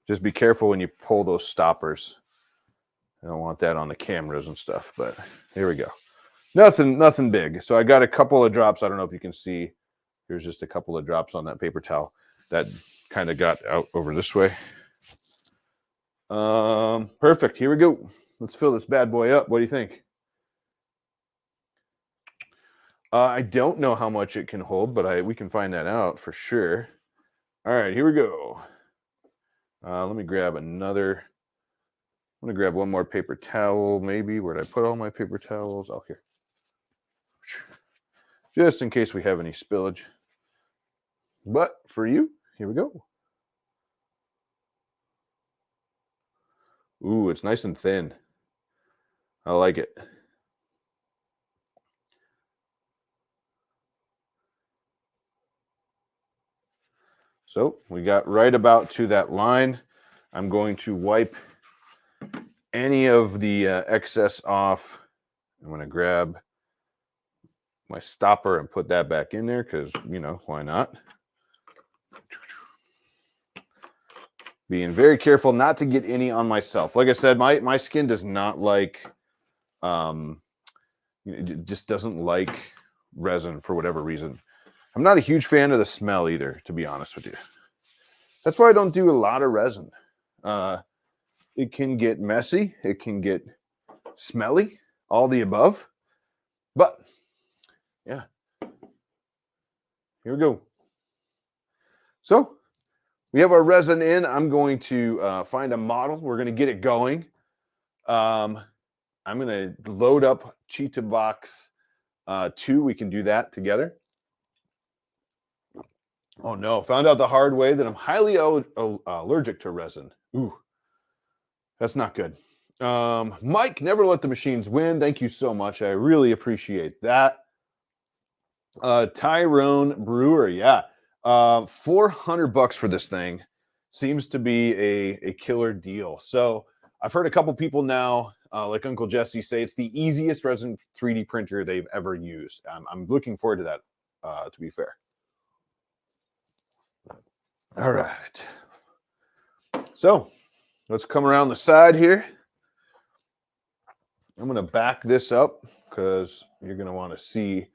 Just be careful when you pull those stoppers. I don't want that on the cameras and stuff, but here we go. Nothing big. So I got a couple of drops. I don't know if you can see. Here's just a couple of drops on that paper towel that kind of got out over this way. Perfect. Here we go. Let's fill this bad boy up. What do you think? I don't know how much it can hold, but we can find that out for sure. All right, here we go. Let me grab another. I'm going to grab one more paper towel, maybe. Where did I put all my paper towels? Oh, here. Just in case we have any spillage. But for you, here we go. Ooh, it's nice and thin. I like it. So we got right about to that line. I'm going to wipe any of the excess off. I'm going to grab my stopper and put that back in there because, why not? Being very careful not to get any on myself. Like I said, my skin does not like, it just doesn't like resin for whatever reason. I'm not a huge fan of the smell either, to be honest with you. That's why I don't do a lot of resin. It can get messy. It can get smelly, all the above. But, yeah. Here we go. So, we have our resin in. I'm going to find a model. We're going to get it going. I'm going to load up Cheetah Box 2. We can do that together. Oh, no. Found out the hard way that I'm highly allergic to resin. Ooh, that's not good. Mike, never let the machines win. Thank you so much. I really appreciate that. Tyrone Brewer, yeah. $400 for this thing seems to be a killer deal. So I've heard a couple people now, like Uncle Jesse, say it's the easiest resin 3D printer they've ever used. I'm looking forward to that, to be fair. All right. So let's come around the side here. I'm going to back this up because you're going to want to see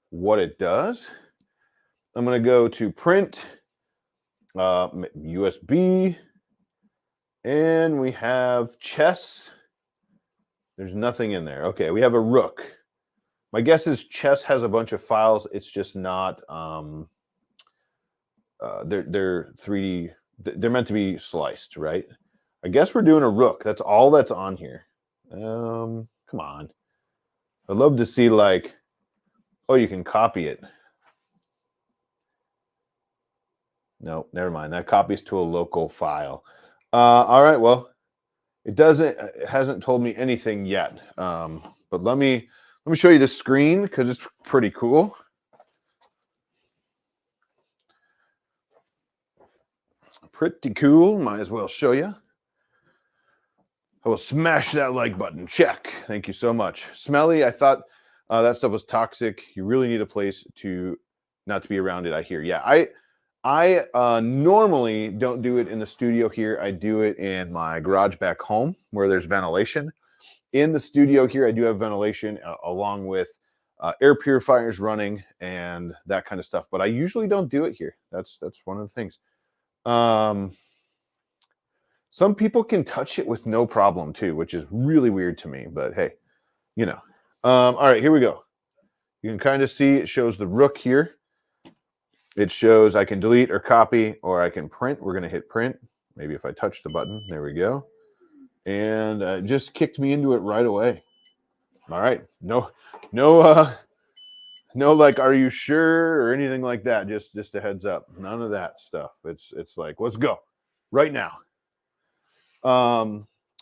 what it does. I'm going to go to print, USB, and we have chess. There's nothing in there. Okay, we have a rook. My guess is chess has a bunch of files. It's just not, they're 3D, they're meant to be sliced, right? I guess we're doing a rook. That's all that's on here. Come on. I'd love to see oh, you can copy it. No, never mind. That copies to a local file. All right. Well, it hasn't told me anything yet. But let me show you the screen because it's pretty cool. Pretty cool. Might as well show you. I will smash that like button. Check. Thank you so much. Smelly. I thought that stuff was toxic. You really need a place to not to be around it. I hear. Yeah. I normally don't do it in the studio here. I do it in my garage back home where there's ventilation. In the studio here, I do have ventilation along with air purifiers running and that kind of stuff. But I usually don't do it here. That's one of the things. Some people can touch it with no problem too, which is really weird to me. But hey, you know. All right, here we go. You can kind of see it shows the rook here. It shows I can delete or copy or I can print. We're going to hit print. Maybe if I touch the button, there we go. And it just kicked me into it right away. All right. No, like, are you sure or anything like that? Just a heads up. None of that stuff. It's like, let's go right now.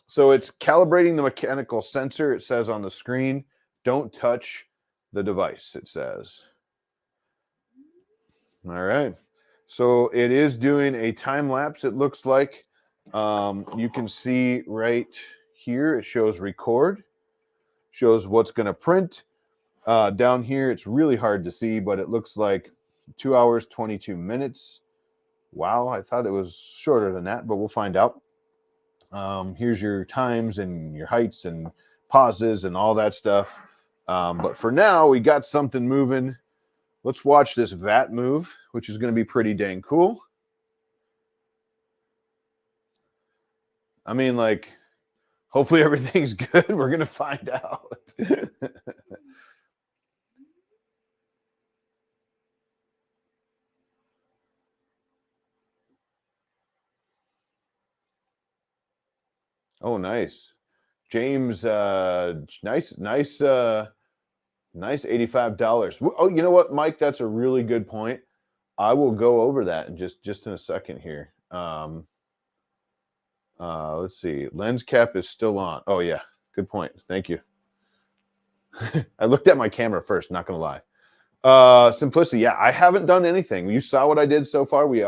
So it's calibrating the mechanical sensor. It says on the screen, don't touch the device, it says. All right. So it is doing a time lapse, it looks like. You can see right here, it shows record, shows what's going to print. Down here, it's really hard to see, but it looks like 2 hours, 22 minutes. Wow, I thought it was shorter than that, but we'll find out. Here's your times and your heights and pauses and all that stuff. But for now, we got something moving. Let's watch this vat move, which is going to be pretty dang cool. I mean, like, hopefully everything's good. We're going to find out. Oh, nice. James, nice $85. Oh, you know what, Mike? That's a really good point. I will go over that in just in a second here. Let's see. Lens cap is still on. Oh, yeah. Good point. Thank you. I looked at my camera first, not going to lie. Simplicity. Yeah, I haven't done anything. You saw what I did so far. We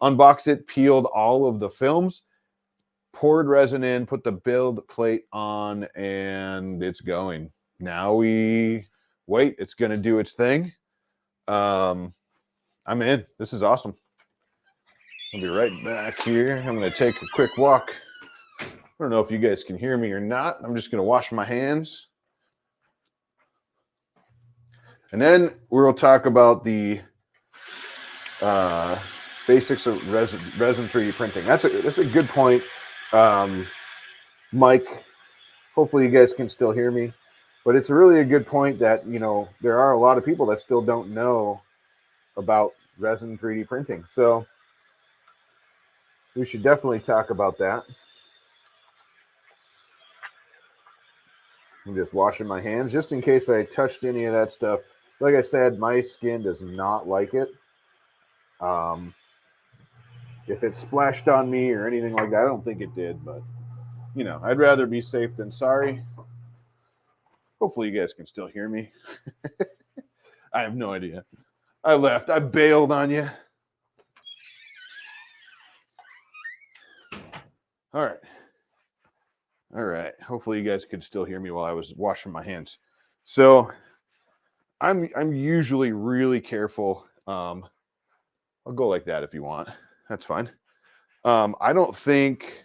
unboxed it, peeled all of the films, poured resin in, put the build plate on, and it's going. Now we wait. It's going to do its thing. I'm in. This is awesome. I'll be right back here. I'm going to take a quick walk. I don't know if you guys can hear me or not. I'm just going to wash my hands. And then we'll talk about the basics of resin 3D printing. That's a good point, Mike. Hopefully you guys can still hear me. But it's really a good point that, you know, there are a lot of people that still don't know about resin 3D printing. So we should definitely talk about that. I'm just washing my hands just in case I touched any of that stuff. Like I said, my skin does not like it. If it splashed on me or anything like that, I don't think it did, but you know, I'd rather be safe than sorry. Hopefully you guys can still hear me. I have no idea. I left. I bailed on you. All right. All right. Hopefully you guys could still hear me while I was washing my hands. So I'm usually really careful. I'll go like that if you want. That's fine. I don't think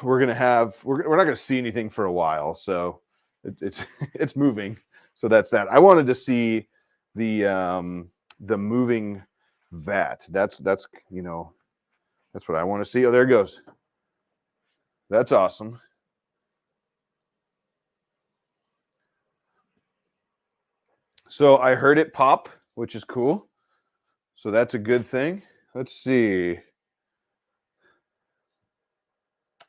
we're gonna have we're not gonna see anything for a while. So it's moving. So that's that. I wanted to see the moving vat. That's you know, that's what I want to see. Oh, there it goes. That's awesome. So I heard it pop, which is cool. So that's a good thing. Let's see.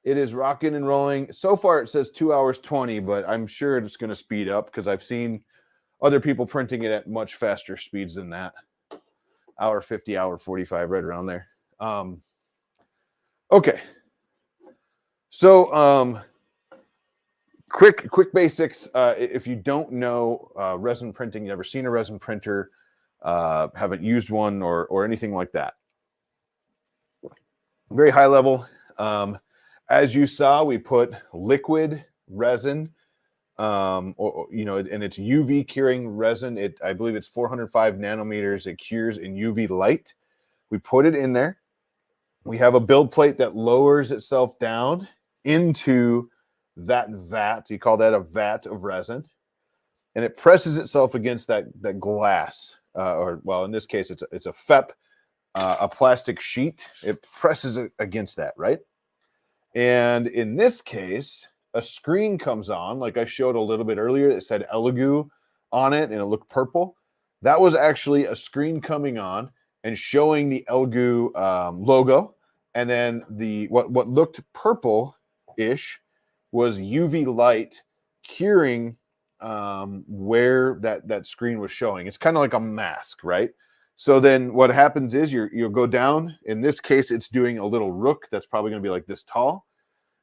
It is rocking and rolling. So far it says 2 hours 20, but I'm sure it's going to speed up because I've seen other people printing it at much faster speeds than that. hour 50, hour 45, right around there. Okay. So quick basics. If you don't know resin printing, never seen a resin printer, haven't used one or anything like that. Very high level. As you saw, we put liquid resin, and it's UV curing resin. I believe it's 405 nanometers. It cures in UV light. We put it in there. We have a build plate that lowers itself down into that vat. You call that a vat of resin, and it presses itself against that glass, in this case, it's a FEP, a plastic sheet. It presses it against that, right? And in this case, a screen comes on, like I showed a little bit earlier. It said Elegoo on it, and it looked purple. That was actually a screen coming on and showing the Elegoo logo, and then what looked purple-ish was UV light curing where that screen was showing. It's kind of like a mask, right? So then what happens is you'll go down. In this case, it's doing a little rook that's probably going to be like this tall.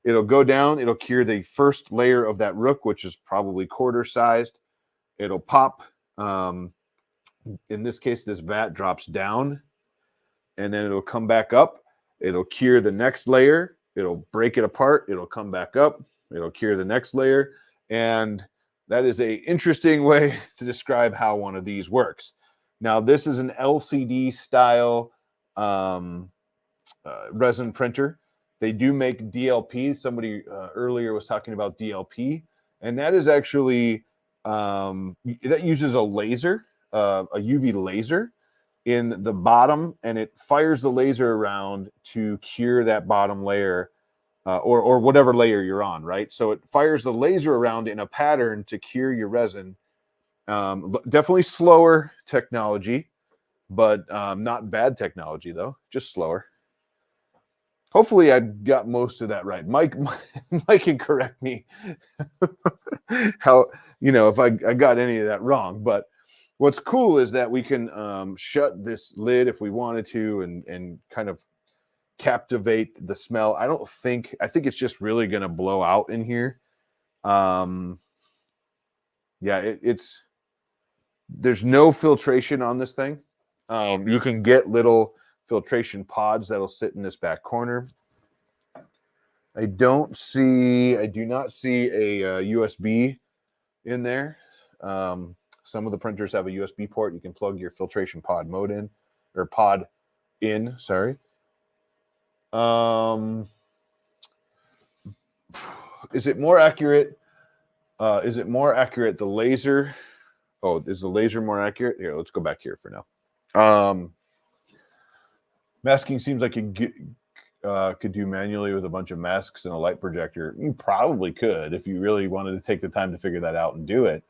It'll go down. It'll cure the first layer of that rook, which is probably quarter sized. It'll pop. In this case, this vat drops down, and then it'll come back up. It'll cure the next layer. It'll break it apart. It'll come back up. It'll cure the next layer. And that is an interesting way to describe how one of these works. Now, this is an LCD style resin printer. They do make DLP. Somebody earlier was talking about DLP, and that is actually that uses a laser, a UV laser in the bottom, and it fires the laser around to cure that bottom layer or whatever layer you're on, right? So it fires the laser around in a pattern to cure your resin. Definitely slower technology, but not bad technology though, just slower. Hopefully I got most of that right. Mike can correct me how, if I got any of that wrong. But what's cool is that we can shut this lid if we wanted to and kind of captivate the smell. I think it's just really going to blow out in here. There's no filtration on this thing. You can get little filtration pods that'll sit in this back corner. I do not see a USB in there. Some of the printers have a USB port. You can plug your filtration pod in. Sorry. Is it more accurate? The laser? Oh, is the laser more accurate? Here, let's go back here for now. Masking seems like you could do manually with a bunch of masks and a light projector. You probably could if you really wanted to take the time to figure that out and do it.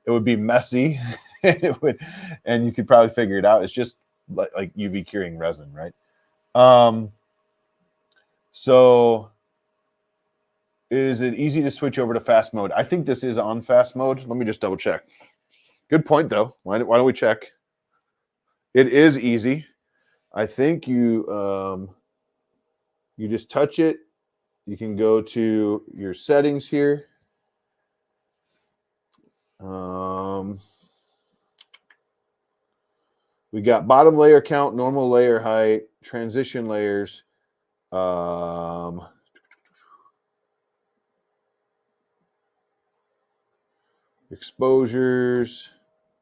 It would be messy, and you could probably figure it out. It's just like UV curing resin, right? So is it easy to switch over to fast mode? I think this is on fast mode. Let me just double check. Good point, though. Why don't we check? It is easy. I think you just touch it. You can go to your settings here. We got bottom layer count, normal layer height, transition layers. Exposures.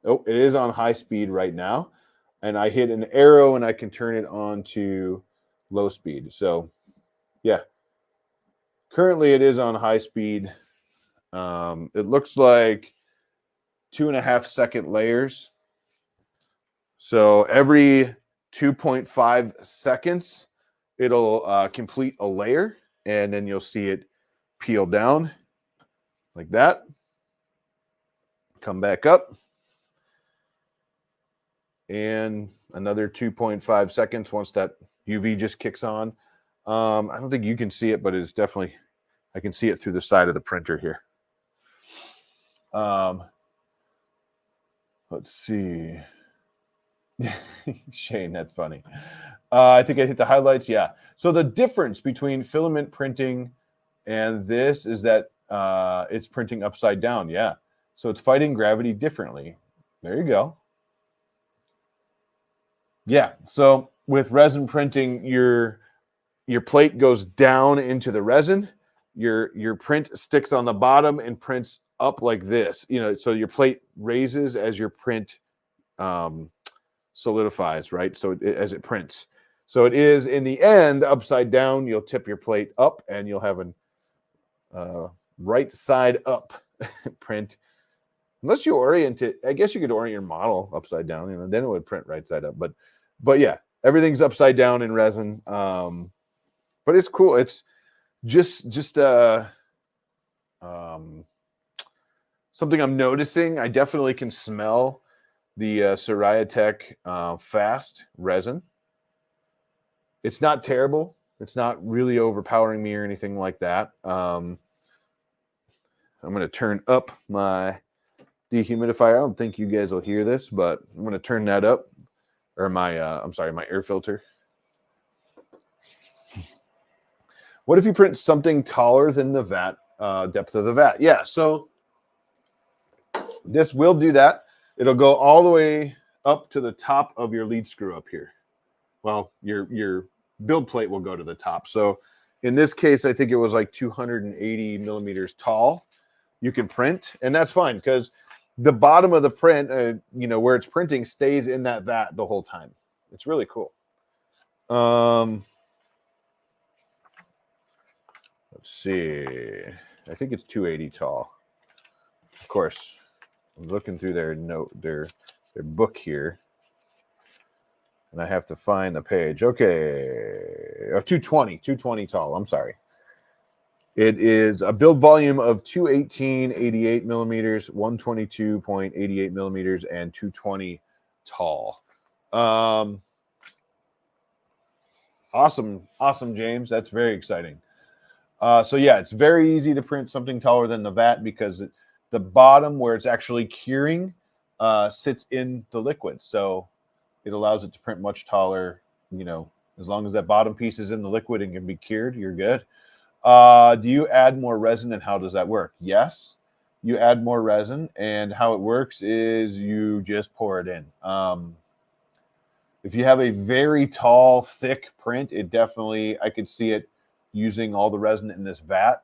Oh, it is on high speed right now. And I hit an arrow and I can turn it on to low speed. So, yeah. Currently, it is on high speed. It looks like 2.5 second layers. So every 2.5 seconds, it'll complete a layer, and then you'll see it peel down like that. Come back up. And another 2.5 seconds once that UV just kicks on. I don't think you can see it, but it's definitely, I can see it through the side of the printer here. Let's see. Shane, that's funny. I think I hit the highlights. Yeah. So the difference between filament printing and this is that it's printing upside down. Yeah. So it's fighting gravity differently. There you go. Yeah. So with resin printing, your plate goes down into the resin. Your print sticks on the bottom and prints up like this. You know, so your plate raises as your print solidifies, right? So as it prints. So it is in the end upside down. You'll tip your plate up and you'll have an right side up print. Unless you orient it, I guess you could orient your model upside down, you know, then it would print right side up. But yeah, everything's upside down in resin. But it's cool. It's just something I'm noticing. I definitely can smell the Soraya Tech fast resin. It's not terrible. It's not really overpowering me or anything like that. I'm going to turn up my dehumidifier. I don't think you guys will hear this, but I'm going to turn that up. Or my, I'm sorry, my air filter. What if you print something taller than the vat, depth of the vat? Yeah, so this will do that. It'll go all the way up to the top of your lead screw up here. Well, your build plate will go to the top. So in this case, I think it was like 280 millimeters tall. You can print, and that's fine because the bottom of the print, you know, where it's printing stays in that vat the whole time. It's really cool. Let's see. I think it's 280 tall. Of course, I'm looking through their book here, and I have to find the page. Okay, 220 tall. I'm sorry. It is a build volume of 218.88 millimeters, 122.88 millimeters, and 220 tall. Awesome, James. That's very exciting. So yeah, it's very easy to print something taller than the vat because the bottom where it's actually curing sits in the liquid. So it allows it to print much taller, you know, as long as that bottom piece is in the liquid and can be cured, you're good. Do you add more resin and how does that work? Yes, you add more resin, and how it works is you just pour it in. If you have a very tall, thick print, it definitely, I could see it using all the resin in this vat.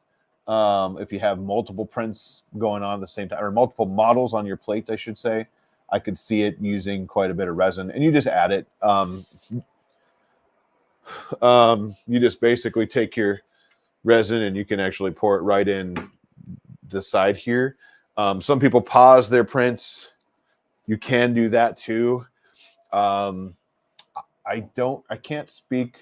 If you have multiple prints going on at the same time, or multiple models on your plate, I should say, I could see it using quite a bit of resin, and you just add it. You just basically take your resin and you can actually pour it right in the side here. Some people pause their prints. You can do that too. I can't speak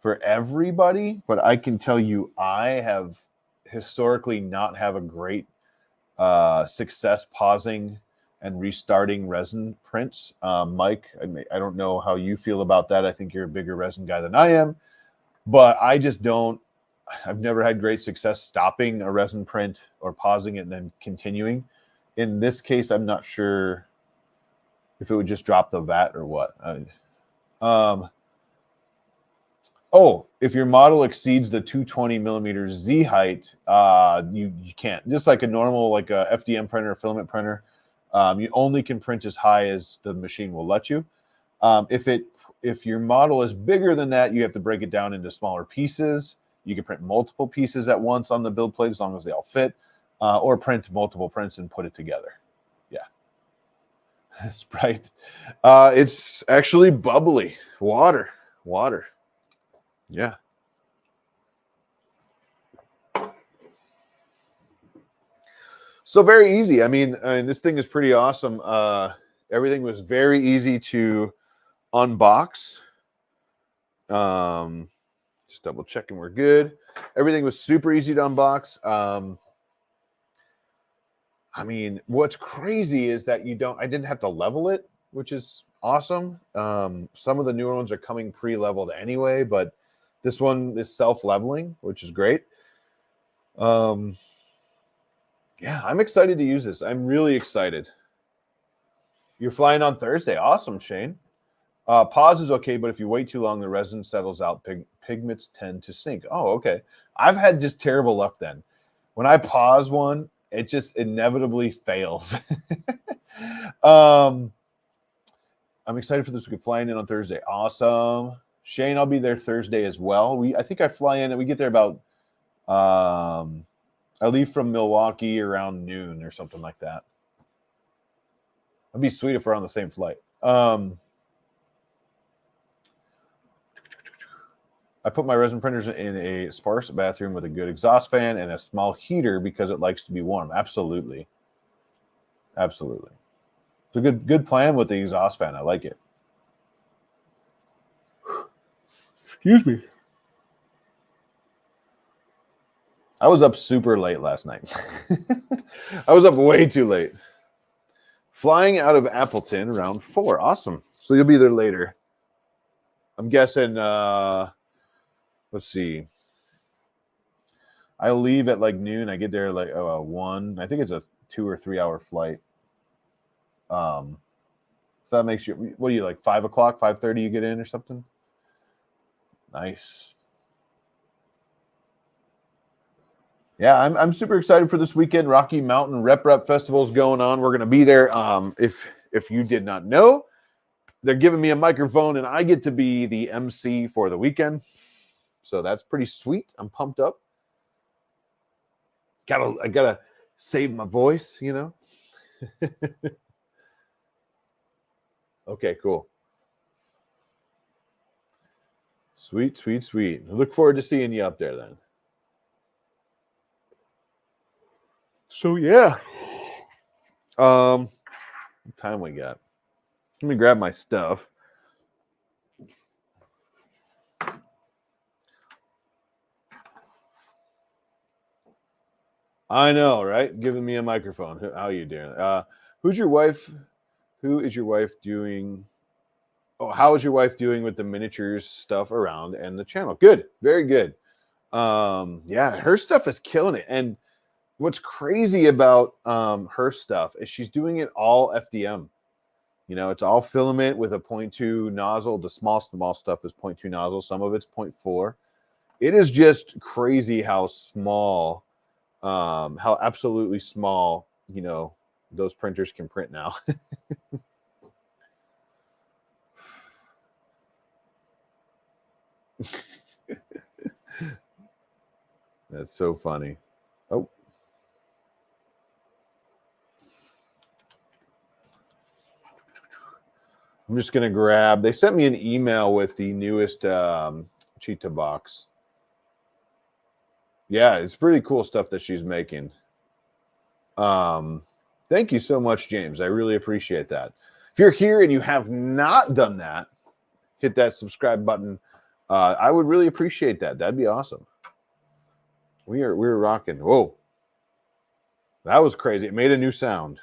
for everybody, but I can tell you I have historically not have a great success pausing and restarting resin prints. Mike, I don't know how you feel about that. I think you're a bigger resin guy than I am, but I just don't. I've never had great success stopping a resin print or pausing it and then continuing. In this case, I'm not sure if it would just drop the vat or what. Oh, if your model exceeds the 220 millimeters Z height, you can't. Just like a normal, like a FDM printer, filament printer, you only can print as high as the machine will let you. If your model is bigger than that, you have to break it down into smaller pieces. You can print multiple pieces at once on the build plate as long as they all fit, or print multiple prints and put it together. Yeah. Sprite. It's actually bubbly. Water. Yeah. So very easy. I mean, this thing is pretty awesome. Everything was very easy to unbox. Just double checking we're good. Everything was super easy to unbox. I mean, what's crazy is that I didn't have to level it, which is awesome. Some of the newer ones are coming pre-leveled anyway, but this one is self-leveling, which is great. Yeah, I'm excited to use this. I'm really excited. You're flying on Thursday. Awesome, Shane. Pause is okay, but if you wait too long, the resin settles out. Pigments tend to sink. Oh, okay. I've had just terrible luck then. When I pause one, it just inevitably fails. I'm excited for this week. Flying in on Thursday. Awesome. Shane, I'll be there Thursday as well. I think I fly in and we get there about I leave from Milwaukee around noon or something like that. It'd be sweet if we're on the same flight. I put my resin printers in a sparse bathroom with a good exhaust fan and a small heater because it likes to be warm. Absolutely. Absolutely. It's a good plan with the exhaust fan. I like it. Excuse me. I was up super late last night. I was up way too late. Flying out of Appleton around 4. Awesome. So you'll be there later. I'm guessing, let's see. I leave at like noon. I get there like 1. I think it's a 2 or 3 hour flight. So that makes you, what are you, like 5 o'clock, 5:30 you get in or something? Nice. Yeah, I'm super excited for this weekend. Rocky Mountain Rep Festival is going on. We're going to be there. If you did not know, they're giving me a microphone and I get to be the MC for the weekend. So that's pretty sweet. I'm pumped up. I gotta save my voice, you know. Okay, cool. Sweet, sweet, sweet. I look forward to seeing you up there then. So yeah. What time we got? Let me grab my stuff. I know, right? Giving me a microphone. How you doing? Who's your wife? Who is your wife doing? Oh, how is your wife doing with the miniatures stuff around and the channel? Good, very good. Yeah, her stuff is killing it. And what's crazy about her stuff is she's doing it all FDM. You know, it's all filament with a 0.2 nozzle. The small stuff is 0.2 nozzle. Some of it's 0.4. It is just crazy how small, how absolutely small, you know, those printers can print now. That's so funny. Oh. I'm just going to grab, they sent me an email with the newest Cheetah box. Yeah, it's pretty cool stuff that she's making. Thank you so much, James. I really appreciate that. If you're here and you have not done that, hit that subscribe button. I would really appreciate that. That'd be awesome. We're rocking. Whoa. That was crazy. It made a new sound.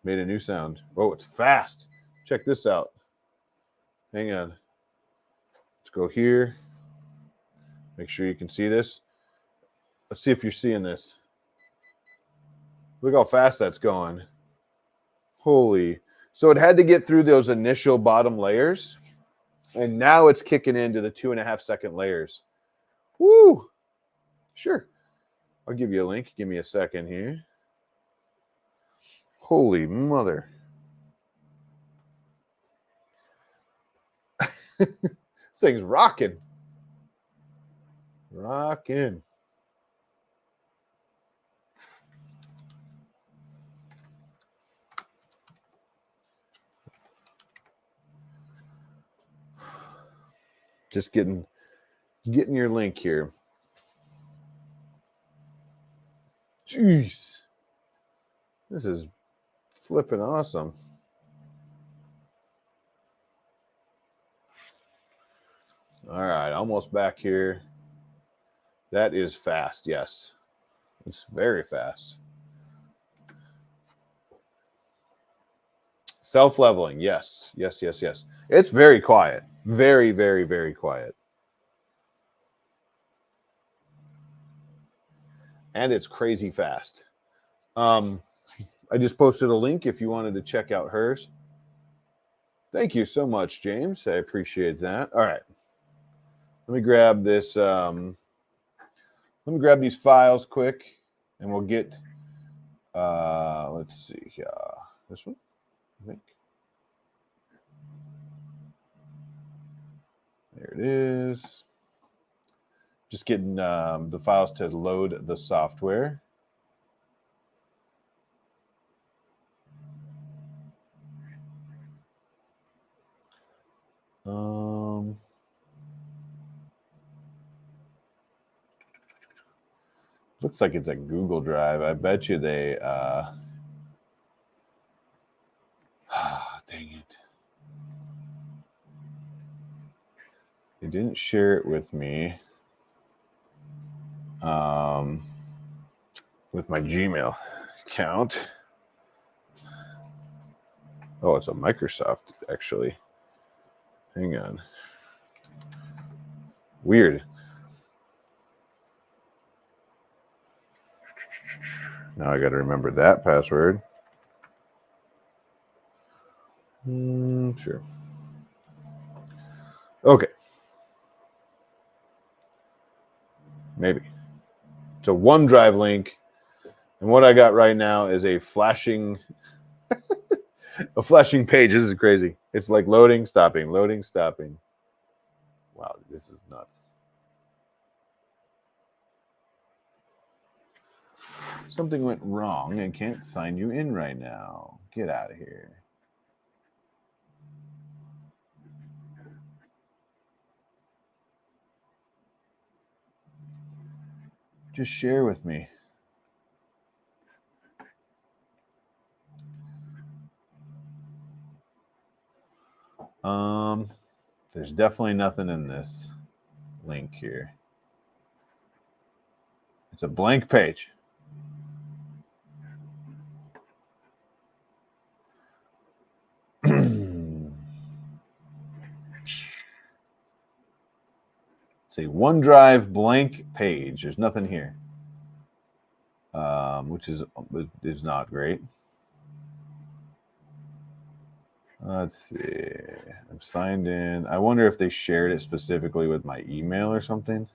Oh, it's fast. Check this out. Hang on. Let's go here. Make sure you can see this. Let's see if you're seeing this. Look how fast that's going. Holy. So it had to get through those initial bottom layers. And now it's kicking into the 2.5 second layers. Woo! Sure. I'll give you a link. Give me a second here. Holy mother. This thing's rocking. Rocking. Just getting your link here. Jeez. This is flipping awesome. All right, almost back here. That is fast, yes. It's very fast. Self-leveling, yes. Yes. It's very quiet. Very, very, very quiet. And it's crazy fast. I just posted a link if you wanted to check out hers. Thank you so much, James. I appreciate that. All right. Let me grab this. Let me grab these files quick, and we'll get. Let's see here. This one, I think. There it is. Just getting the files to load the software. Looks like it's a Google Drive. I bet you they. Dang it. They didn't share it with me. With my Gmail account. Oh, it's a Microsoft, actually. Hang on. Weird. Now I got to remember that password. Sure. Okay. Maybe. It's a OneDrive link. And what I got right now is a flashing page. This is crazy. It's like loading, stopping, loading, stopping. Wow, this is nuts. Something went wrong and can't sign you in right now. Get out of here. Just share with me. There's definitely nothing in this link here. It's a blank page. It's a OneDrive blank page. There's nothing here, which is not great. Let's see. I'm signed in. I wonder if they shared it specifically with my email or something.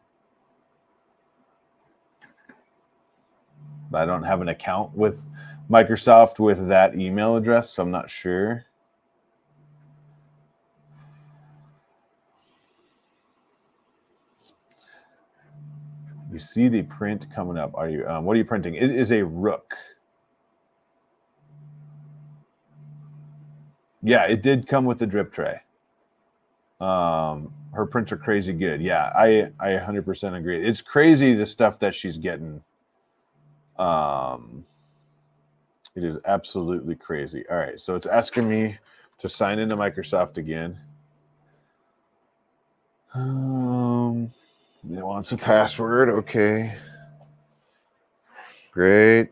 But I don't have an account with Microsoft with that email address, so I'm not sure. You see the print coming up. Are you? What are you printing? It is a Rook. Yeah, it did come with the drip tray. Her prints are crazy good. Yeah, I 100% agree. It's crazy the stuff that she's getting. It is absolutely crazy. All right, so it's asking me to sign into Microsoft again. It wants a password. Okay. Great.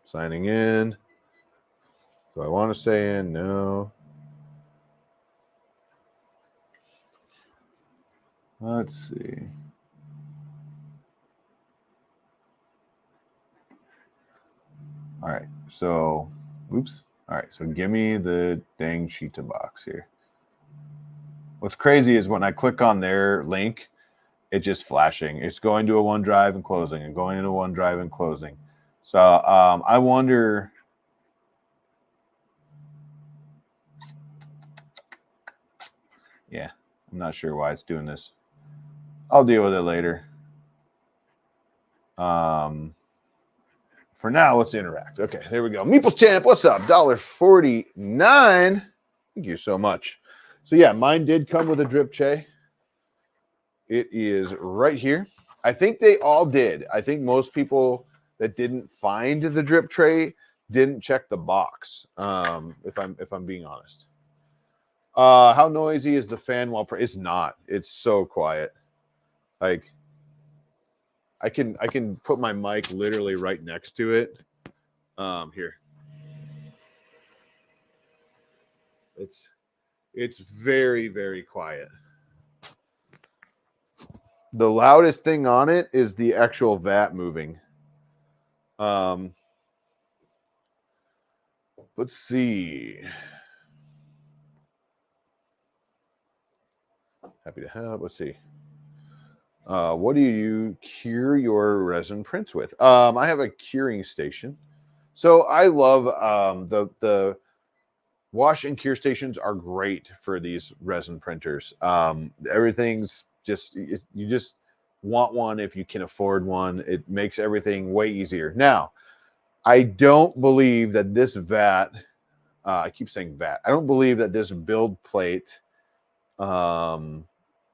Signing in. Do I want to say in? No. Let's see. All right. So, oops. All right. So give me the dang Cheetah box here. What's crazy is when I click on their link, it's just flashing. It's going to a OneDrive and closing and going into OneDrive and closing. So I wonder. Yeah, I'm not sure why it's doing this. I'll deal with it later. For now, let's interact. Okay, there we go. Meeples Champ, what's up? $1.49. Thank you so much. So yeah, mine did come with a drip tray. It is right here. I think they all did. I think most people that didn't find the drip tray didn't check the box. If I'm being honest. How noisy is the fan while it's not. It's so quiet. Like I can put my mic literally right next to it. Here. It's very, very quiet. The loudest thing on it is the actual vat moving. Let's see. Happy to help. Let's see. What do you cure your resin prints with? I have a curing station. So I love the wash and cure stations are great for these resin printers. Everything's just, you just want one if you can afford one. It makes everything way easier. Now, I don't believe that this vat, I keep saying vat, I don't believe that this build plate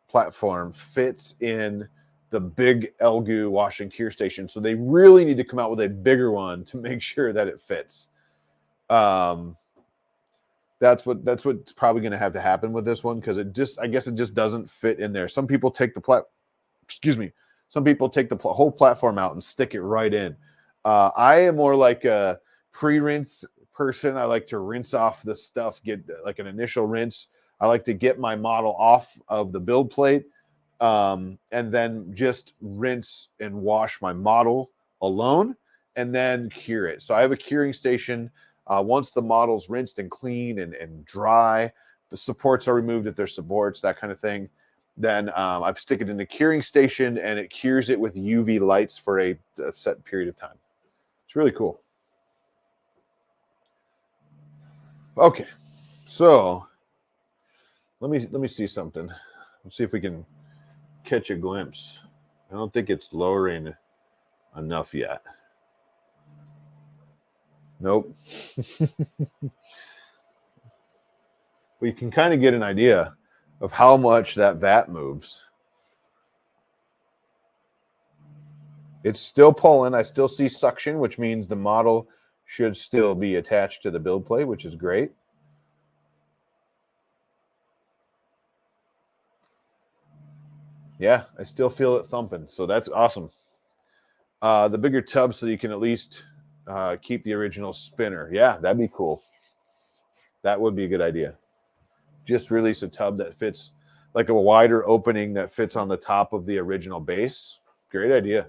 platform fits in the big Elegoo wash and cure station. So they really need to come out with a bigger one to make sure that it fits. That's what's probably going to have to happen with this one, because I guess it just doesn't fit in there. Some people take the some people take the whole platform out and stick it right in. I am more like a pre-rinse person. I like to rinse off the stuff, get like an initial rinse. I like to get my model off of the build plate, and then just rinse and wash my model alone, and then cure it. So I have a curing station. Once the model's rinsed and clean and dry, the supports are removed if there's supports, that kind of thing. Then I stick it in the curing station, and it cures it with UV lights for a set period of time. It's really cool. Okay, so let me see something. Let's see if we can catch a glimpse. I don't think it's lowering enough yet. Nope. We can kind of get an idea of how much that vat moves. It's still pulling. I still see suction, which means the model should still be attached to the build plate, which is great. Yeah, I still feel it thumping, so that's awesome. The bigger tub so you can at least keep the original spinner. Yeah, that'd be cool. That would be a good idea. Just release a tub that fits, like a wider opening that fits on the top of the original base. Great idea.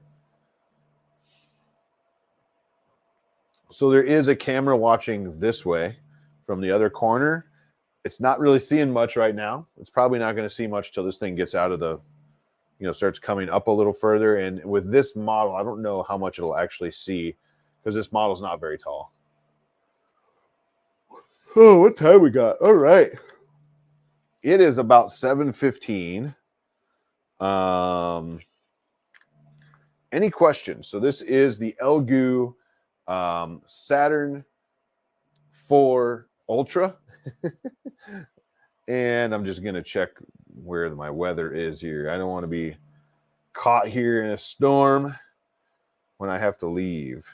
So there is a camera watching this way from the other corner. It's not really seeing much right now. It's probably not going to see much till this thing gets out of the, starts coming up a little further. And with this model, I don't know how much it'll actually see, because this model's not very tall. Oh, what time we got? All right. It is about 7:15. Any questions? So this is the Elegoo Saturn 4 Ultra. And I'm just going to check where my weather is here. I don't want to be caught here in a storm when I have to leave.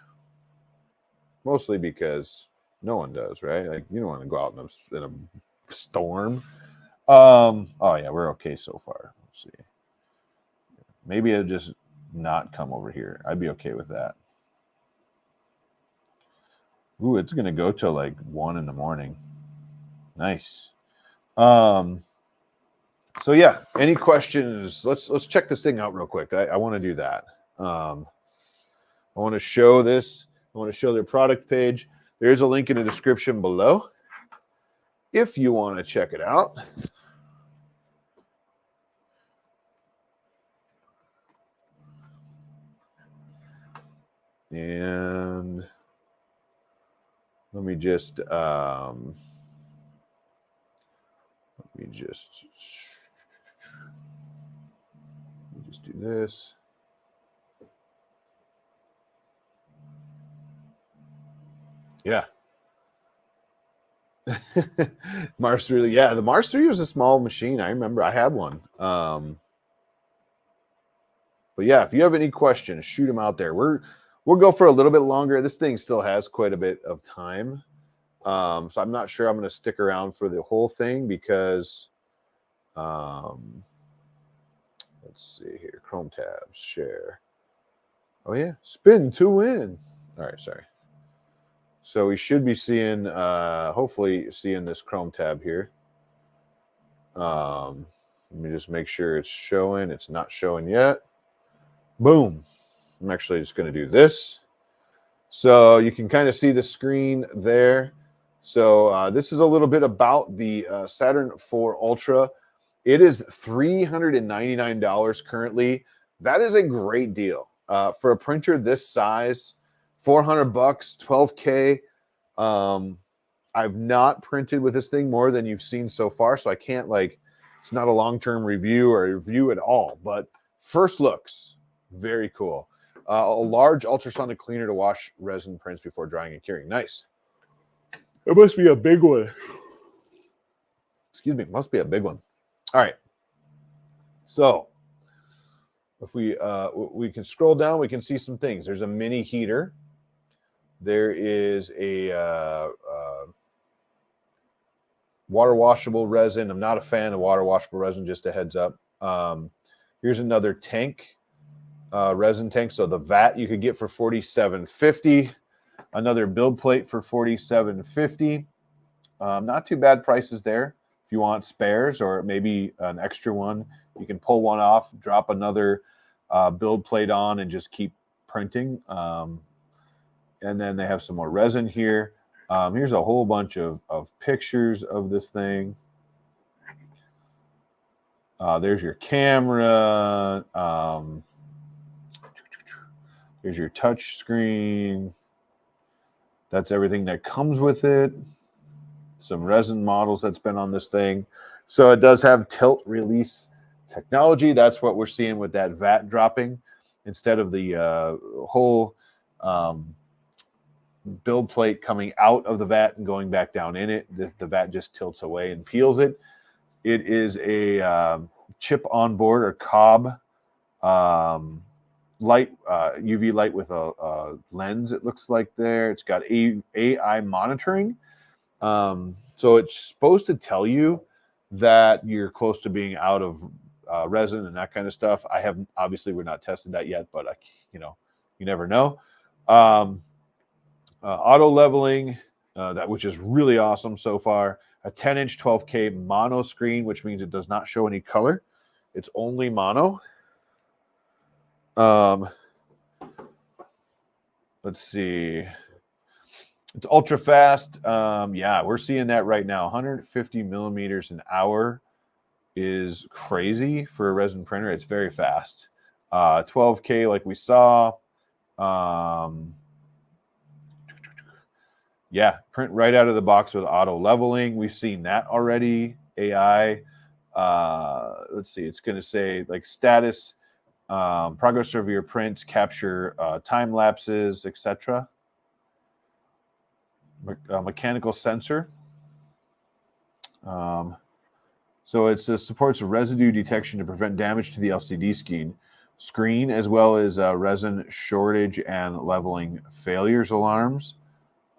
Mostly because no one does, right? Like, you don't want to go out in a storm. Oh yeah, we're okay so far. Let's see. Maybe it'll just not come over here. I'd be okay with that. Ooh, it's gonna go till like 1 in the morning. Nice. So yeah, any questions? Let's check this thing out real quick. I want to do that. I want to show this. I want to show their product page. There's a link in the description below if you want to check it out. And let me just do this. Yeah. Mars 3, yeah, the Mars 3 was a small machine. I remember I had one. But yeah, if you have any questions, shoot them out there. We'll go for a little bit longer. This thing still has quite a bit of time. So I'm not sure I'm going to stick around for the whole thing because, let's see here, Chrome tabs, share. Oh yeah, spin to win. All right, sorry. So we should be seeing, hopefully seeing this Chrome tab here. Let me just make sure it's showing. It's not showing yet. Boom. I'm actually just going to do this. So you can kind of see the screen there. So this is a little bit about the Saturn 4 Ultra. It is $399 currently. That is a great deal for a printer this size. 400 bucks, 12K. I've not printed with this thing more than you've seen so far, so I can't it's not a long-term review or review at all, but first looks, very cool. A large ultrasonic cleaner to wash resin prints before drying and curing. Nice. It must be a big one. Excuse me, must be a big one. All right. So if we can scroll down, we can see some things. There's a mini heater. There is a water washable resin. I'm not a fan of water washable resin, just a heads up. Here's another tank, resin tank. So the vat you could get for $47.50. Another build plate for $47.50. Not too bad prices there. If you want spares or maybe an extra one, you can pull one off, drop another build plate on, and just keep printing. And then they have some more resin here. Here's a whole bunch of pictures of this thing. There's your camera. Here's your touch screen. That's everything that comes with it. Some resin models that's been on this thing. So it does have tilt release technology. That's what we're seeing with that vat dropping. Instead of the whole build plate coming out of the vat and going back down in it, the vat just tilts away and peels it. It is a chip on board or cob light, UV light with a lens, it looks like there. It's got AI monitoring. So it's supposed to tell you that you're close to being out of resin and that kind of stuff. Obviously we're not tested that yet, but you never know. Auto leveling, which is really awesome so far. A 10-inch 12K mono screen, which means it does not show any color. It's only mono. Let's see. It's ultra fast. Yeah, we're seeing that right now. 150 millimeters an hour is crazy for a resin printer. It's very fast. 12K like we saw. Yeah, print right out of the box with auto leveling. We've seen that already. AI. Let's see. It's going to say status, progress of your prints, capture time lapses, etc. Mechanical sensor. So it supports residue detection to prevent damage to the LCD screen, as well as resin shortage and leveling failures alarms.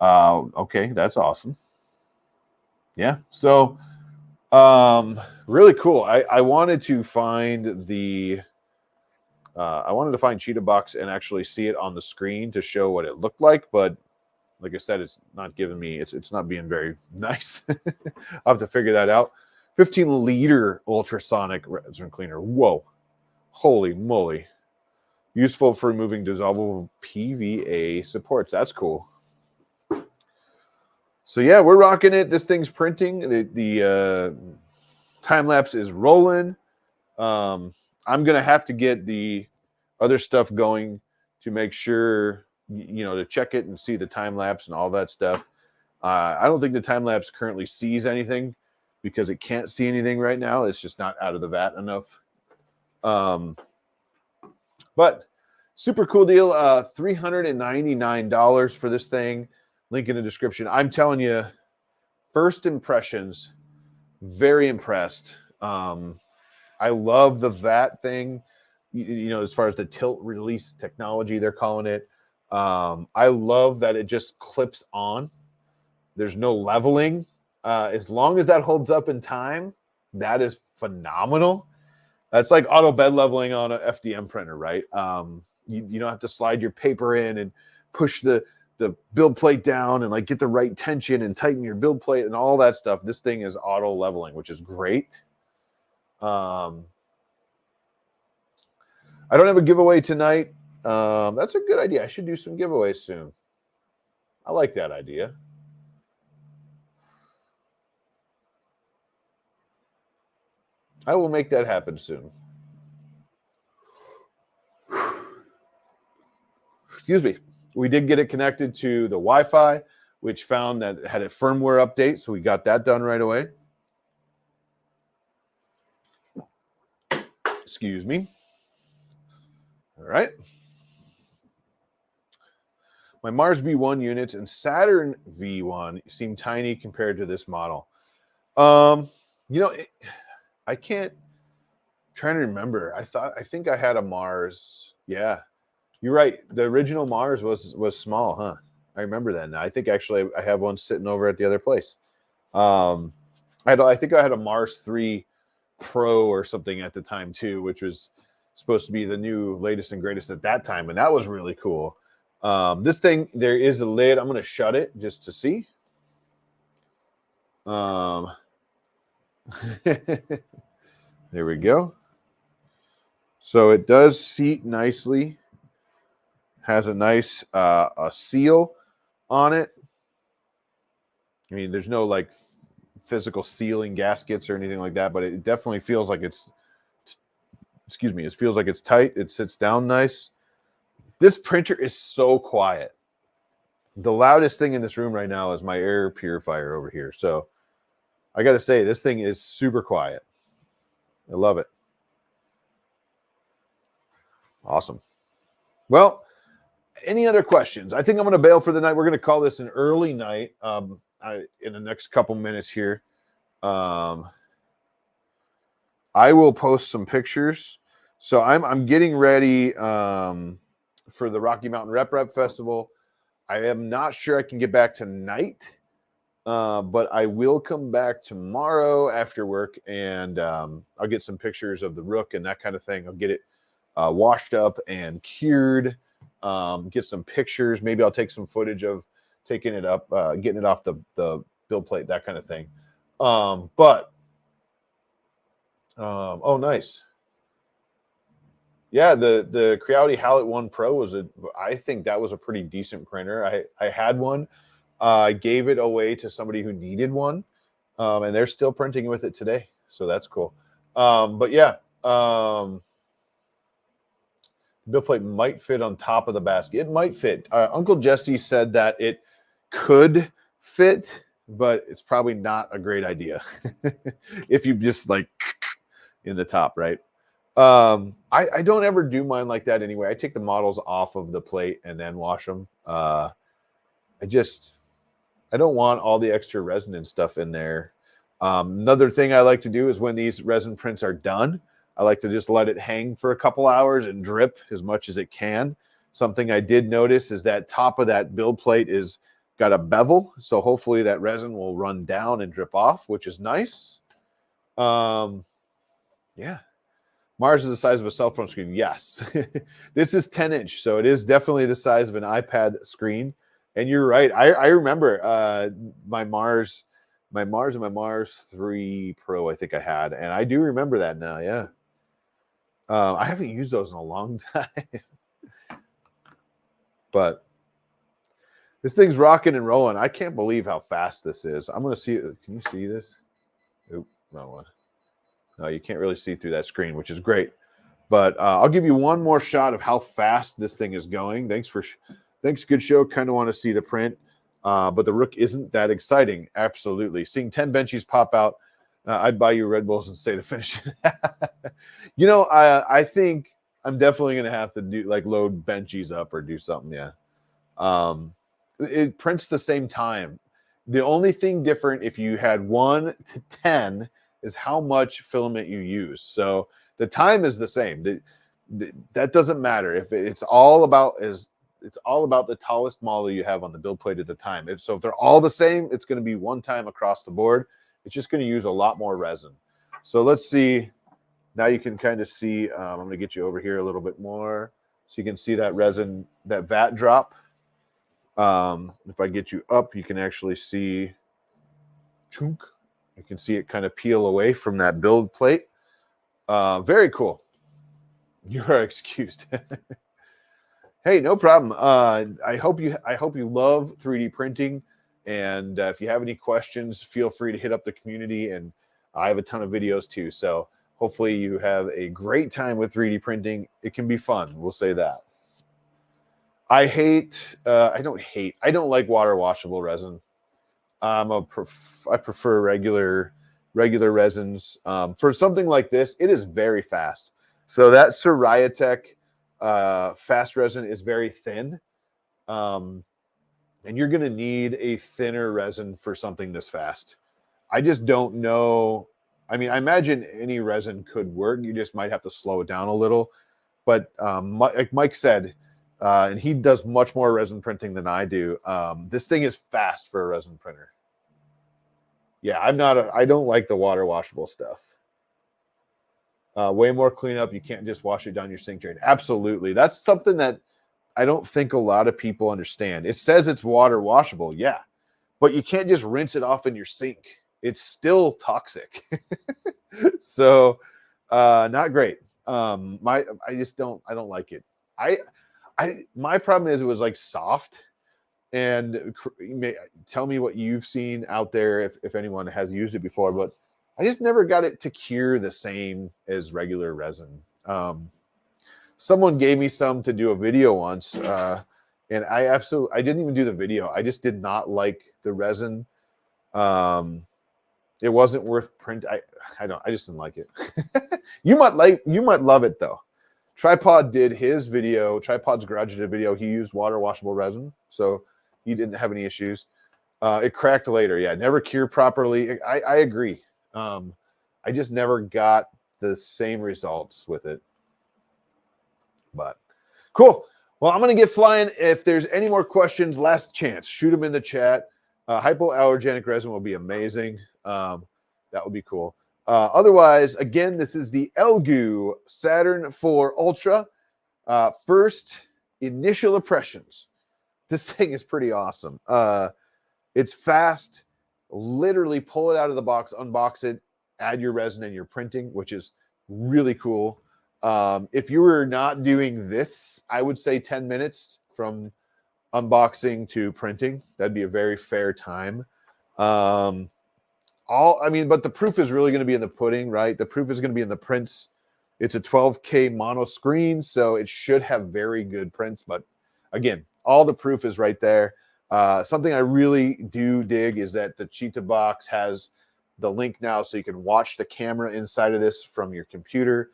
Okay, that's awesome. Yeah, so really cool. I wanted to find the Cheetah Box and actually see it on the screen to show what it looked like, but like I said, it's not giving me, it's not being very nice. I'll have to figure that out. 15-liter ultrasonic resin cleaner. Whoa. Holy moly. Useful for removing dissolvable PVA supports. That's cool. So yeah, we're rocking it. This thing's printing. The time lapse is rolling. I'm gonna have to get the other stuff going to make sure, to check it and see the time lapse and all that stuff. I don't think the time lapse currently sees anything because it can't see anything right now. It's just not out of the vat enough. But super cool deal. $399 for this thing. Link in the description. I'm telling you, first impressions, very impressed. I love the vat thing, as far as the tilt release technology, they're calling it. I love that it just clips on. There's no leveling. As long as that holds up in time, that is phenomenal. That's like auto bed leveling on an FDM printer, right? You don't have to slide your paper in and push the build plate down and get the right tension and tighten your build plate and all that stuff. This thing is auto leveling, which is great. I don't have a giveaway tonight. That's a good idea. I should do some giveaways soon. I like that idea. I will make that happen soon. Excuse me. We did get it connected to the Wi-Fi, which found that it had a firmware update, so we got that done right away. Excuse me. All right. My Mars V1 units and Saturn V1 seem tiny compared to this model. You know, I can't. Trying to remember. I think I had a Mars. Yeah, you're right. The original Mars was small, huh? I remember that now. I think actually I have one sitting over at the other place. I think I had a Mars 3 Pro or something at the time too, which was supposed to be the new latest and greatest at that time, and that was really cool. This thing, there is a lid. I'm going to shut it just to see. There we go. So it does seat nicely. Has a nice a seal on it. I mean, there's no like physical sealing gaskets or anything like that, but it definitely feels like it's, excuse me, it feels like it's tight. It sits down nice. This printer is so quiet. The loudest thing in this room right now is my air purifier over here. So I got to say, this thing is super quiet. I love it. Awesome. Well, any other questions? I think I'm going to bail for the night. We're going to call this an early night in the next couple minutes here. I will post some pictures. So I'm getting ready for the Rocky Mountain Rep Festival. I am not sure I can get back tonight, but I will come back tomorrow after work, and I'll get some pictures of the Rook and that kind of thing. I'll get it washed up and cured, get some pictures. Maybe I'll take some footage of taking it up, getting it off the build plate, that kind of thing. Oh, nice. Yeah, the Creality Hallett 1 Pro was I think that was a pretty decent printer. I had one. I gave it away to somebody who needed one, and they're still printing with it today. So that's cool. But yeah, the build plate might fit on top of the basket. It might fit. Uncle Jesse said that it could fit, but it's probably not a great idea if you just like in the top, right? I don't ever do mine like that anyway. I take the models off of the plate and then wash them. I don't want all the extra resin and stuff in there. Another thing I like to do is when these resin prints are done, I like to just let it hang for a couple hours and drip as much as it can. Something I did notice is that top of that build plate is got a bevel, so hopefully that resin will run down and drip off, which is nice. Yeah. Mars is the size of a cell phone screen. Yes. This is 10-inch, so it is definitely the size of an iPad screen. And you're right. I remember my Mars and my Mars 3 Pro I think I had, and I do remember that now, yeah. I haven't used those in a long time. But this thing's rocking and rolling. I can't believe how fast this is. I'm going to see it. Can you see this? Oop, wrong one. No, you can't really see through that screen, which is great. But I'll give you one more shot of how fast this thing is going. Thanks, good show. Kind of want to see the print. But the Rook isn't that exciting. Absolutely. Seeing 10 benchies pop out, I'd buy you Red Bulls and say to finish it. You know, I think I'm definitely going to have to do like load benchies up or do something. Yeah. It prints the same time. The only thing different if you had 1 to 10 is how much filament you use. So the time is the same. That doesn't matter. If it's all about the tallest model you have on the build plate at the time. If they're all the same, it's going to be one time across the board. It's just going to use a lot more resin. So let's see. Now you can kind of see. I'm going to get you over here a little bit more so you can see that resin, that vat drop. If I get you up, you can actually see chunk. You can see it kind of peel away from that build plate. Very cool. You are excused. Hey, no problem. I hope you love 3D printing. And if you have any questions, feel free to hit up the community. And I have a ton of videos too. So hopefully you have a great time with 3D printing. It can be fun. We'll say that. I don't like water washable resin. I prefer regular resins. For something like this, it is very fast. So that Soriatech fast resin is very thin. And you're going to need a thinner resin for something this fast. I just don't know. I mean, I imagine any resin could work. You just might have to slow it down a little. But like Mike said, and he does much more resin printing than I do. This thing is fast for a resin printer. Yeah, I don't like the water washable stuff. Way more cleanup. You can't just wash it down your sink drain. Absolutely. That's something that I don't think a lot of people understand. It says it's water washable. Yeah, but you can't just rinse it off in your sink. It's still toxic. So not great. I don't like it. My problem is it was like soft, and tell me what you've seen out there if anyone has used it before, but I just never got it to cure the same as regular resin. Someone gave me some to do a video once, and I didn't even do the video. I just did not like the resin. It wasn't worth print. I just didn't like it. You might love it though. Tripod did his video. Tripod's Garage did a video. He used water washable resin, so he didn't have any issues. It cracked later. Yeah, never cured properly. I agree. I just never got the same results with it. But cool. Well, I'm going to get flying. If there's any more questions, last chance, shoot them in the chat. Hypoallergenic resin will be amazing. That would be cool. Otherwise, again, this is the Elegoo Saturn 4 Ultra. First initial impressions. This thing is pretty awesome. It's fast. Literally pull it out of the box, unbox it, add your resin and your printing, which is really cool. If you were not doing this, I would say 10 minutes from unboxing to printing. That'd be a very fair time. But the proof is really going to be in the pudding, right? The proof is going to be in the prints. It's a 12K mono screen, so it should have very good prints. But again, all the proof is right there. Something I really do dig is that the Cheetah box has the link now, so you can watch the camera inside of this from your computer.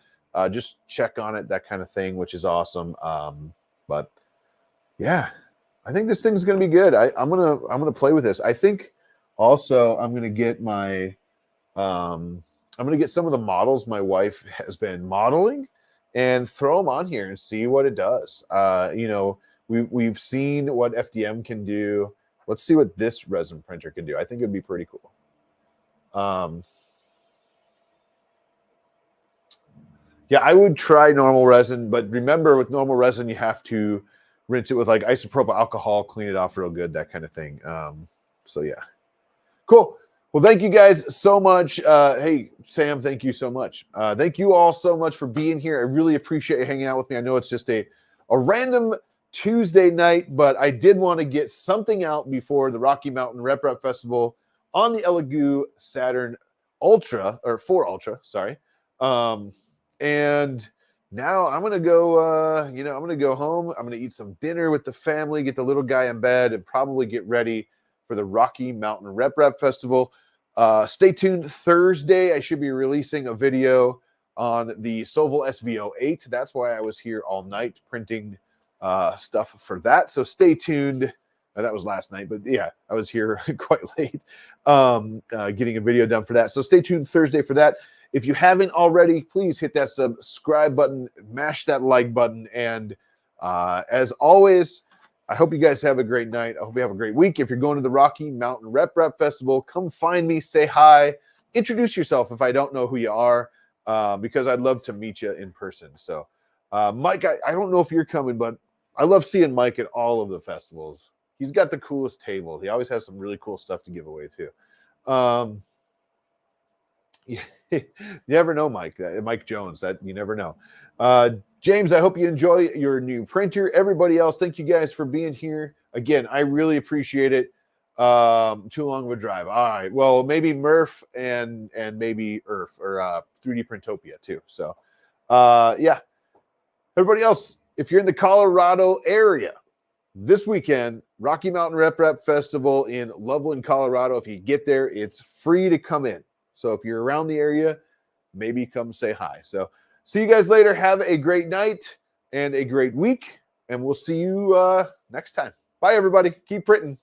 Just check on it, that kind of thing, which is awesome. But yeah, I think this thing's going to be good. I'm gonna play with this. I think also I'm gonna get some of the models my wife has been modeling and throw them on here and see what it does. We've seen what FDM can do. Let's see what this resin printer can do. I think it'd be pretty cool. Yeah, I would try normal resin, but remember with normal resin, you have to rinse it with like isopropyl alcohol, clean it off real good, that kind of thing. So yeah, cool. Well, thank you guys so much. Hey, Sam, thank you so much. Thank you all so much for being here. I really appreciate you hanging out with me. I know it's just a random Tuesday night, but I did want to get something out before the Rocky Mountain Rep Festival on the Elegoo Saturn Ultra, or 4 Ultra, sorry. And now I'm going to go, I'm going to go home. I'm going to eat some dinner with the family, get the little guy in bed, and probably get ready for the Rocky Mountain Rep Festival. Stay tuned. Thursday, I should be releasing a video on the Sovol SVO8. That's why I was here all night printing stuff for that. So stay tuned. That was last night, but yeah, I was here quite late getting a video done for that. So stay tuned Thursday for that. If you haven't already, please hit that subscribe button, mash that like button. And as always, I hope you guys have a great night. I hope you have a great week. If you're going to the Rocky Mountain Rep Festival, come find me, say hi, introduce yourself if I don't know who you are, because I'd love to meet you in person. So, Mike, I don't know if you're coming, but I love seeing Mike at all of the festivals. He's got the coolest table. He always has some really cool stuff to give away too. You never know, Mike. Mike Jones. That you never know. James, I hope you enjoy your new printer. Everybody else, thank you guys for being here. Again, I really appreciate it. Too long of a drive. All right. Well, maybe Murph and maybe Earth or 3D Printopia too. So yeah. Everybody else, if you're in the Colorado area this weekend, Rocky Mountain Rep Festival in Loveland, Colorado. If you get there, it's free to come in. So if you're around the area, maybe come say hi. So see you guys later. Have a great night and a great week. And we'll see you next time. Bye, everybody. Keep printing.